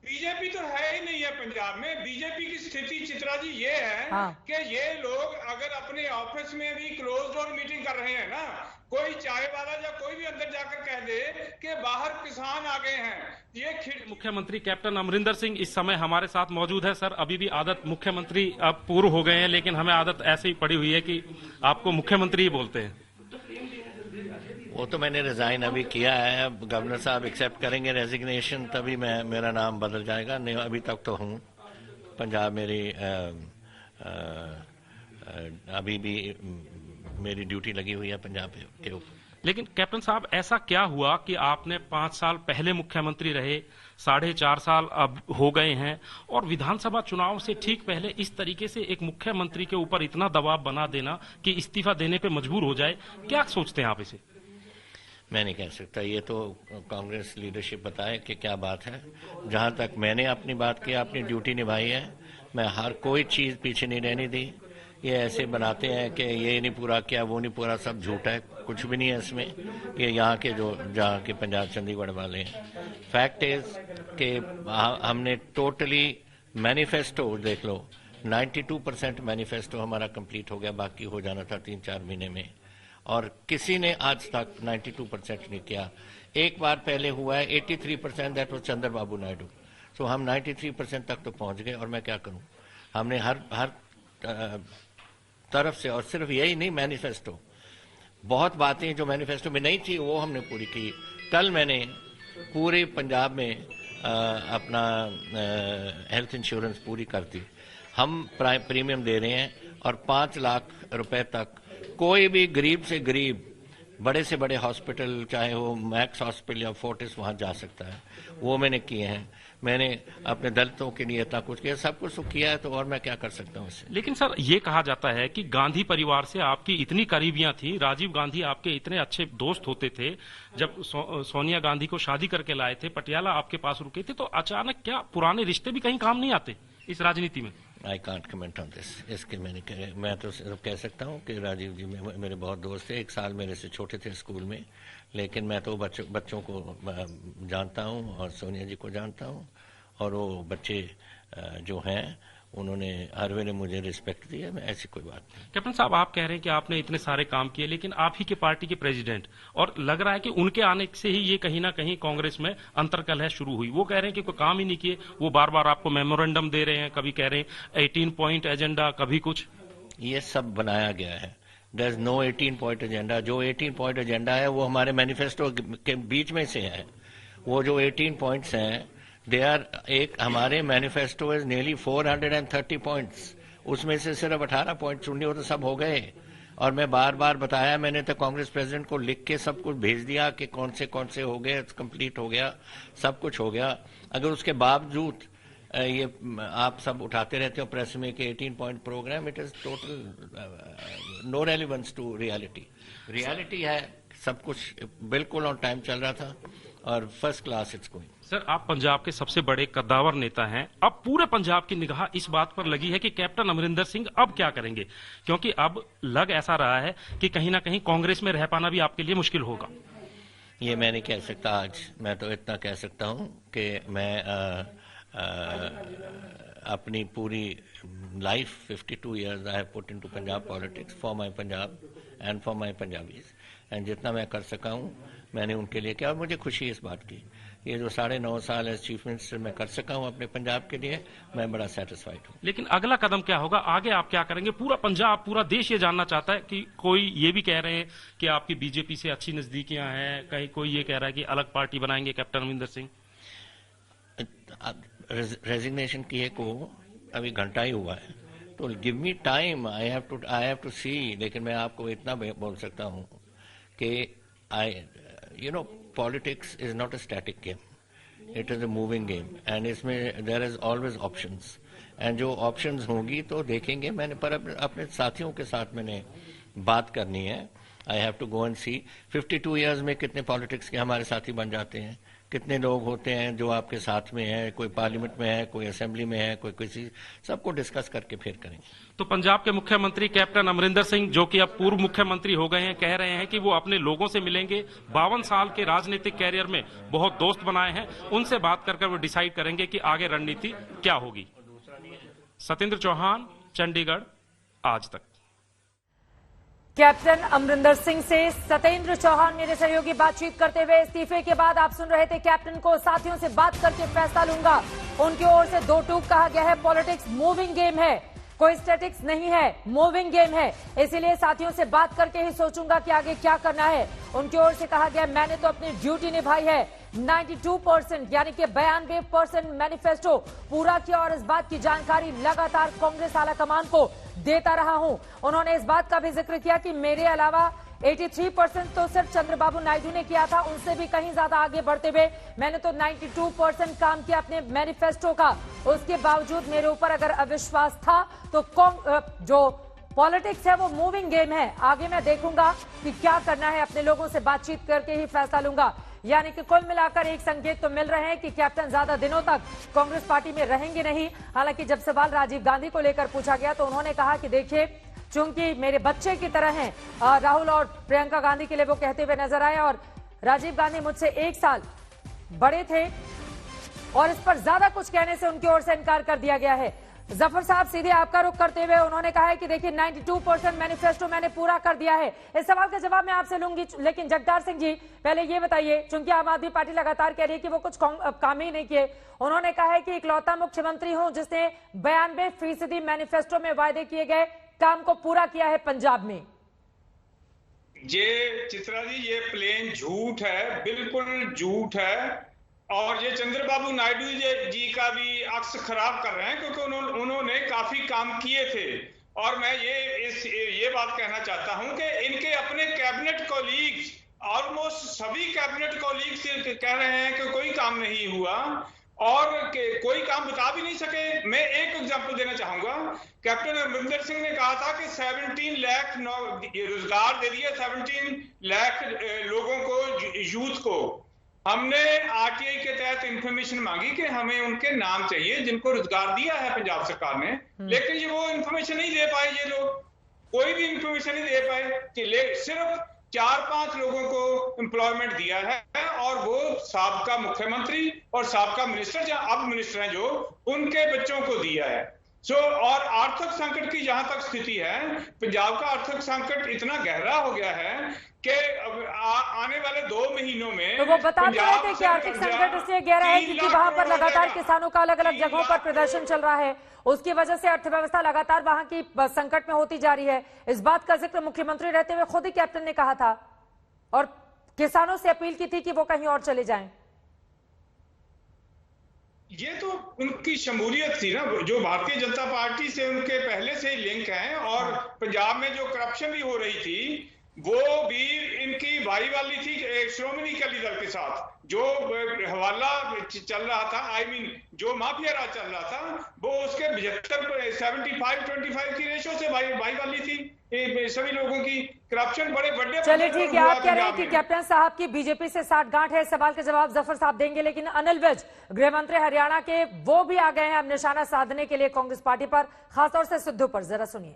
बीजेपी तो है ही नहीं है पंजाब में। बीजेपी की स्थिति चित्रा जी ये है कि ये लोग अगर अपने ऑफिस में भी क्लोज डोर मीटिंग कर रहे हैं ना, कोई चाय वाला या कोई भी अंदर जाकर कह दे कि बाहर किसान आ गए हैं, ये मुख्यमंत्री कैप्टन अमरिंदर सिंह इस समय हमारे साथ मौजूद है। सर, अभी भी आदत, मुख्यमंत्री अब पूर्व हो गए हैं, लेकिन हमें आदत ऐसे ही पड़ी हुई है कि आपको मुख्यमंत्री ही बोलते हैं। वो तो मैंने रिजाइन अभी किया है, अब गवर्नर साहब एक्सेप्ट करेंगे रेजिग्नेशन तभी मेरा नाम बदल जाएगा। नहीं, अभी तक तो हूँ पंजाब, मेरी अभी भी मेरी ड्यूटी लगी हुई है पंजाब के ऊपर। लेकिन कैप्टन साहब, ऐसा क्या हुआ कि आपने 5 साल पहले मुख्यमंत्री रहे, 4.5 साल अब हो गए हैं, और विधानसभा चुनाव से ठीक पहले इस तरीके से एक मुख्यमंत्री के ऊपर इतना दबाव बना देना कि इस्तीफा देने पे मजबूर हो जाए, क्या सोचते हैं आप इसे? मैं नहीं कह सकता, ये तो कांग्रेस लीडरशिप बताए कि क्या बात है। जहां तक मैंने अपनी बात की, अपनी ड्यूटी निभाई है, मैं हर कोई चीज पीछे नहीं रहने दी। ये ऐसे बनाते हैं कि ये नहीं पूरा किया, वो नहीं पूरा, सब झूठ है, कुछ भी नहीं है इसमें। ये यहाँ के जहाँ के पंजाब चंडीगढ़ वाले हैं। फैक्ट इज कि हमने टोटली मैनिफेस्टो देख लो, 92% मैनिफेस्टो हमारा कंप्लीट हो गया, बाकी हो जाना था 3-4 महीने में, और किसी ने आज तक 92% नहीं किया। एक बार पहले हुआ है 83%, दैट वाज चंद्रबाबू नायडू। सो हम 93% तक तो पहुंच गए, और मैं क्या करूं। हमने हर तरफ से, और सिर्फ यही नहीं, मैनिफेस्टो, बहुत बातें जो मैनिफेस्टो में नहीं थी वो हमने पूरी की। कल मैंने पूरे पंजाब में अपना हेल्थ इंश्योरेंस पूरी कर दी। हम प्रीमियम दे रहे हैं, और 5 लाख रुपए तक कोई भी गरीब से गरीब बड़े से बड़े हॉस्पिटल, चाहे वो मैक्स हॉस्पिटल या फोर्टिस, वहां जा सकता है। वो मैंने किए हैं। मैंने अपने दलितों के लिए इतना कुछ किया, सब कुछ किया है, तो और मैं क्या कर सकता हूँ इससे। लेकिन सर, ये कहा जाता है कि गांधी परिवार से आपकी इतनी करीबियां थी, राजीव गांधी आपके इतने अच्छे दोस्त होते थे, जब सोनिया गांधी को शादी करके लाए थे, पटियाला आपके पास रुके थे, तो अचानक क्या पुराने रिश्ते भी कहीं काम नहीं आते इस राजनीति में? I can't comment on this. इसके मैं तो सिर्फ कह सकता हूँ कि राजीव जी मेरे बहुत दोस्त थे, 1 साल मेरे से छोटे थे स्कूल में, लेकिन मैं तो बच्चों को जानता हूँ और सोनिया जी को जानता हूँ, और वो बच्चे जो हैं उन्होंने हर वे ने मुझे रिस्पेक्ट दी है, मैं ऐसी कोई बात नहीं। कैप्टन साहब, आप कह रहे हैं कि आपने इतने सारे काम किए, लेकिन आप ही के पार्टी के प्रेसिडेंट, और लग रहा है कि उनके आने से ही ये कहीं ना कहीं कांग्रेस में अंतर्कलह शुरू हुई। वो कह रहे हैं कि कोई काम ही नहीं किए, वो बार बार आपको मेमोरेंडम दे रहे हैं, कभी कह रहे हैं 18 पॉइंट एजेंडा, कभी कुछ। ये सब बनाया गया है, there is no 18 point agenda. जो 18 पॉइंट एजेंडा है वो हमारे मैनिफेस्टो के बीच में से है। वो जो 18 पॉइंट्स हैं, दे आर, एक हमारे मैनिफेस्टो इज नियरली 430 पॉइंट्स, उसमें से सिर्फ 18 पॉइंट चुनने हो तो सब हो गए। और मैं बार बार बताया, मैंने तो कांग्रेस प्रेसिडेंट को लिख के सब कुछ भेज दिया कि कौन से हो गए, कंप्लीट हो गया, सब कुछ हो गया। अगर उसके बावजूद ये आप सब उठाते रहते हो प्रेस में कि 18 point programme, it is total no relevance to reality. Reality है सब कुछ बिल्कुल ऑन टाइम चल रहा था और first class it's going. Sir, आप पंजाब के सबसे बड़े कद्दावर नेता हैं। अब पूरे पंजाब की निगाह इस बात पर लगी है कि कैप्टन अमरिंदर सिंह अब क्या करेंगे, क्योंकि अब लग ऐसा रहा है कि कहीं ना कहीं कांग्रेस में रह पाना भी आपके लिए मुश्किल होगा। ये मैं नहीं कह सकता आज, मैं तो इतना कह सकता हूं कि मैं अपनी पूरी life 52 years I have put into Punjab politics for my Punjab and for my Punjabis, and जितना मैं कर सका हूं मैंने उनके लिए किया और मुझे खुशी है इस बात की। ये जो 9.5 साल एज चीफ मिनिस्टर मैं कर सका हूं अपने पंजाब के लिए, मैं बड़ा सेटिस्फाइड हूं। लेकिन अगला कदम क्या होगा, आगे आप क्या करेंगे? पूरा पंजाब, पूरा देश ये जानना चाहता है कि कोई ये भी कह रहे हैं कि आपकी बीजेपी से अच्छी नजदीकियां हैं, कहीं कोई ये कह रहा है कि अलग पार्टी बनाएंगे कैप्टन अमरिंदर सिंह। रेजिग्नेशन किए को अभी घंटा ही हुआ है, तो give me time, I have to see. लेकिन मैं आपको इतना बोल सकता हूं कि politics is not a static game, it is a moving game, and इसमें there is always options, and जो ऑप्शंस होंगी तो देखेंगे। मैंने पर अपने साथियों के साथ मैंने बात करनी है। I have to go and see 52 years में कितने पॉलिटिक्स के हमारे साथी बन जाते हैं, कितने लोग होते हैं जो आपके साथ में हैं, कोई पार्लियामेंट में है, कोई असेंबली में है, कोई किसी, सबको डिस्कस करके फिर करेंगे। तो पंजाब के मुख्यमंत्री कैप्टन अमरिंदर सिंह, जो कि अब पूर्व मुख्यमंत्री हो गए हैं, कह रहे हैं कि वो अपने लोगों से मिलेंगे। 52 साल के राजनीतिक कैरियर में बहुत दोस्त बनाए हैं, उनसे बात कर वो डिसाइड करेंगे कि आगे रणनीति क्या होगी। सत्येंद्र चौहान, चंडीगढ़, आज तक। कैप्टन अमरिंदर सिंह से सत्येंद्र चौहान मेरे सहयोगी बातचीत करते हुए। इस्तीफे के बाद आप सुन रहे थे कैप्टन को साथियों से बात करके फैसला लूंगा। उनकी ओर से दो टूक कहा गया है, पॉलिटिक्स मूविंग गेम है, कोई स्टैटिक्स नहीं है, मूविंग गेम है, इसीलिए साथियों से बात करके ही सोचूंगा कि आगे क्या करना है। उनकी ओर से कहा गया मैंने तो अपनी ड्यूटी निभाई है, 92% यानी कि 92% मैनिफेस्टो पूरा किया और इस बात की जानकारी लगातार कांग्रेस आलाकमान को देता रहा हूं। उन्होंने इस बात का भी जिक्र किया कि मेरे अलावा 83% तो सिर्फ चंद्रबाबू नायडू ने किया था, उनसे भी कहीं ज्यादा आगे बढ़ते हुए मैंने तो 92% काम किया अपने मैनिफेस्टो का। उसके बावजूद मेरे ऊपर अगर अविश्वास था तो जो पॉलिटिक्स है वो मूविंग गेम है, आगे मैं देखूंगा कि क्या करना है, अपने लोगों से बातचीत करके ही फैसला लूंगा। यानी कि कुल मिलाकर एक संकेत तो मिल रहे हैं कि कैप्टन ज्यादा दिनों तक कांग्रेस पार्टी में रहेंगे नहीं। हालांकि जब सवाल राजीव गांधी को लेकर पूछा गया तो उन्होंने कहा कि देखिए चूंकि मेरे बच्चे की तरह हैं राहुल और प्रियंका गांधी के लिए वो कहते हुए नजर आए, और राजीव गांधी मुझसे 1 साल बड़े थे और इस पर ज्यादा कुछ कहने से उनकी ओर से इनकार कर दिया गया है। जफर साहब सीधे आपका रुख करते हुए उन्होंने कहा है कि देखिए 92% मैनिफेस्टो मैंने पूरा कर दिया है। इस सवाल का जवाब मैं आपसे लूंगी, लेकिन जगतार सिंह जी पहले ये बताइए, चूंकि आम आदमी पार्टी लगातार कह रही है कि वो कुछ काम ही नहीं किए, उन्होंने कहा है कि इकलौता मुख्यमंत्री हूं जिसने 92% मैनिफेस्टो में वायदे किए गए काम को पूरा किया है पंजाब में। ये चित्रा जी, ये प्लेन झूठ है, बिल्कुल झूठ है। और ये चंद्रबाबू नायडू जी का भी अक्स खराब कर रहे हैं, क्योंकि उन्होंने काफी काम किए थे। और मैं ये बात कहना चाहता हूं कि इनके अपने कैबिनेट कॉलीग्स, ऑलमोस्ट सभी कैबिनेट कॉलीग्स कह रहे हैं कि कोई काम नहीं हुआ और कोई काम बता भी नहीं सके। मैं एक एग्जांपल देना चाहूंगा। कैप्टन अमरिंदर सिंह ने कहा था कि 17 लाख रोजगार दे दिए, 17 लाख लोगों को, यूथ को। हमने आरटीआई के तहत इंफॉर्मेशन मांगी कि हमें उनके नाम चाहिए जिनको रोजगार दिया है पंजाब सरकार ने, लेकिन ये वो इंफॉर्मेशन नहीं दे पाए। ये लोग कोई भी इंफॉर्मेशन नहीं दे पाए कि सिर्फ 4-5 लोगों को एम्प्लॉयमेंट दिया है, और वो साबका मुख्यमंत्री और साबका मिनिस्टर, जहां अब मिनिस्टर हैं जो, उनके बच्चों को दिया है। और आर्थिक संकट की जहां तक स्थिति है, पंजाब का आर्थिक संकट इतना गहरा हो गया है कि आने वाले 2 महीनों में तो वो बता रहे थे कि आर्थिक संकट इसलिए गहरा है क्योंकि वहां पर लगातार किसानों का अलग अलग जगहों पर प्रदर्शन चल रहा है, उसकी वजह से अर्थव्यवस्था लगातार वहां की संकट में होती जा रही है। इस बात का जिक्र मुख्यमंत्री रहते हुए खुद ही कैप्टन ने कहा था और किसानों से अपील की थी कि वो कहीं और चले जाएं। ये तो उनकी शमूलियत थी ना, जो भारतीय जनता पार्टी से उनके पहले से ही लिंक हैं, और पंजाब में जो करप्शन भी हो रही थी वो भी इनकी भाई वाली थी श्रोमणी अकाली दल के साथ। जो हवाला चल रहा था, जो माफिया राज चल रहा था, वो उसके 75-25 की रेशो से भाई वाली थी सभी लोगों की। करप्शन बड़े बड़े। चलिए ठीक है, आप कह रहे हैं कि कैप्टन साहब की बीजेपी से साठगांठ है, सवाल के जवाब जफर साहब देंगे, लेकिन अनिल विज गृह मंत्री हरियाणा के वो भी आ गए हैं अब निशाना साधने के लिए कांग्रेस पार्टी पर, खासतौर से सिद्धू पर। जरा सुनिए।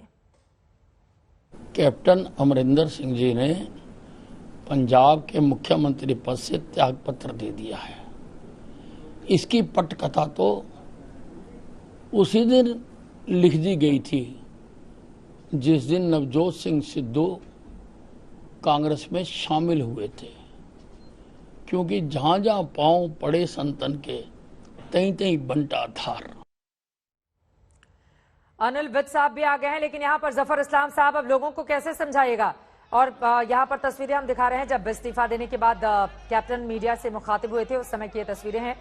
कैप्टन अमरिंदर सिंह जी ने पंजाब के मुख्यमंत्री पद से त्यागपत्र दे दिया है। इसकी पटकथा तो उसी दिन लिख दी गई थी जिस दिन नवजोत सिंह सिद्धू कांग्रेस में शामिल हुए थे, क्योंकि जहां जहां पांव पड़े संतन के तहीं तहीं बंटा धार। अनिल विज साहब भी आ गए हैं, लेकिन यहाँ पर जफर इस्लाम साहब अब लोगों को कैसे समझाइएगा? और यहाँ पर तस्वीरें हम दिखा रहे हैं जब इस्तीफा देने के बाद कैप्टन मीडिया से मुखातिब हुए थे, उस समय की ये तस्वीरें हैं।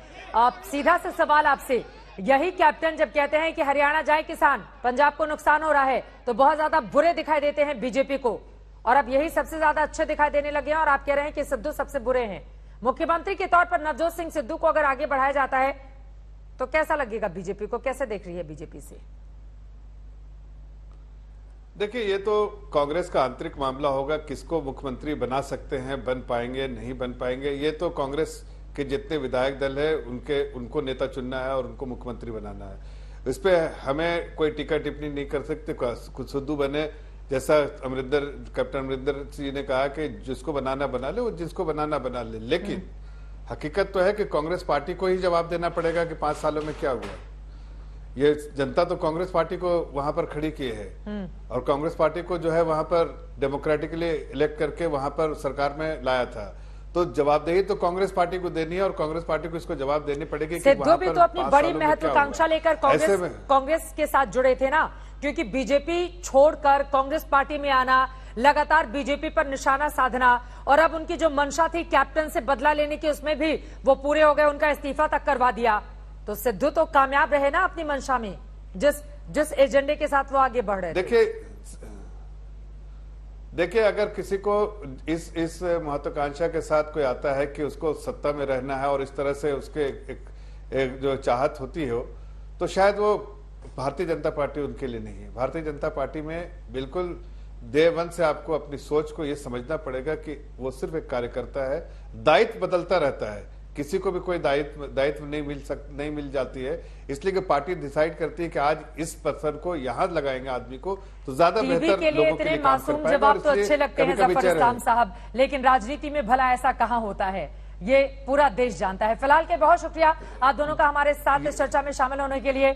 सीधा से सवाल आपसे, यही कैप्टन जब कहते हैं कि हरियाणा जाए किसान, पंजाब को नुकसान हो रहा है, तो बहुत ज्यादा बुरे दिखाई देते हैं बीजेपी को, और अब यही सबसे ज्यादा अच्छे दिखाई देने लगे हैं और आप कह रहे हैं कि सिद्धू सबसे बुरे हैं। मुख्यमंत्री के तौर पर नवजोत सिंह सिद्धू को अगर आगे बढ़ाया जाता है तो कैसा लगेगा बीजेपी को? कैसे देख रही है बीजेपी से? देखिए, ये तो कांग्रेस का आंतरिक मामला होगा, किसको मुख्यमंत्री बना सकते हैं, बन पाएंगे नहीं बन पाएंगे। ये तो कांग्रेस के जितने विधायक दल है उनको नेता चुनना है और उनको मुख्यमंत्री बनाना है। इस पे हमें कोई टीका टिप्पणी नहीं कर सकते। कुछ सिद्धू बने, जैसा कैप्टन अमरिंदर जी ने कहा कि जिसको बनाना बना ले, वो जिसको बनाना बना ले, लेकिन हकीकत तो है कि कांग्रेस पार्टी को ही जवाब देना पड़ेगा कि 5 सालों में क्या हुआ। ये जनता तो कांग्रेस पार्टी को वहां पर खड़ी किए है और कांग्रेस पार्टी को जो है वहां पर डेमोक्रेटिकली इलेक्ट करके वहां पर सरकार में लाया था, तो जवाबदेही तो कांग्रेस पार्टी को देनी है और कांग्रेस पार्टी को इसको जवाब देनी पड़ेगी। सिद्धू भी तो अपनी बड़ी महत्वाकांक्षा लेकर कांग्रेस के साथ जुड़े थे ना, क्योंकि बीजेपी छोड़कर कांग्रेस पार्टी में आना, लगातार बीजेपी पर निशाना साधना, और अब उनकी जो मंशा थी कैप्टन से बदला लेने की, उसमें भी वो पूरे हो गए, उनका इस्तीफा तक करवा दिया। तो सिद्धू तो कामयाब रहे ना अपनी मंशा में, जिस एजेंडे के साथ वो आगे बढ़ रहे थे। देखिए, अगर किसी को इस महत्वाकांक्षा के साथ कोई आता है कि उसको सत्ता में रहना है और इस तरह से उसके एक जो चाहत होती हो, तो शायद वो भारतीय जनता पार्टी उनके लिए नहीं है। भारतीय जनता पार्टी में बिल्कुल डे वन से आपको अपनी सोच को ये समझना पड़ेगा कि वो सिर्फ एक कार्यकर्ता है। दायित्व बदलता रहता है, किसी को भी कोई दायित्व नहीं मिल जाती है, इसलिए कि पार्टी डिसाइड करती है कि आज इस पर्सन को यहां लगाएंगे आदमी को, तो ज्यादा बेहतर लोगों के लिए काम कर पाएगा। जवाब तो अच्छे लगते हैं जफर इस्लाम साहब, लेकिन राजनीति में भला ऐसा कहां होता है, ये पूरा देश जानता है। फिलहाल के बहुत शुक्रिया आप दोनों का हमारे साथ इस चर्चा में शामिल होने के लिए।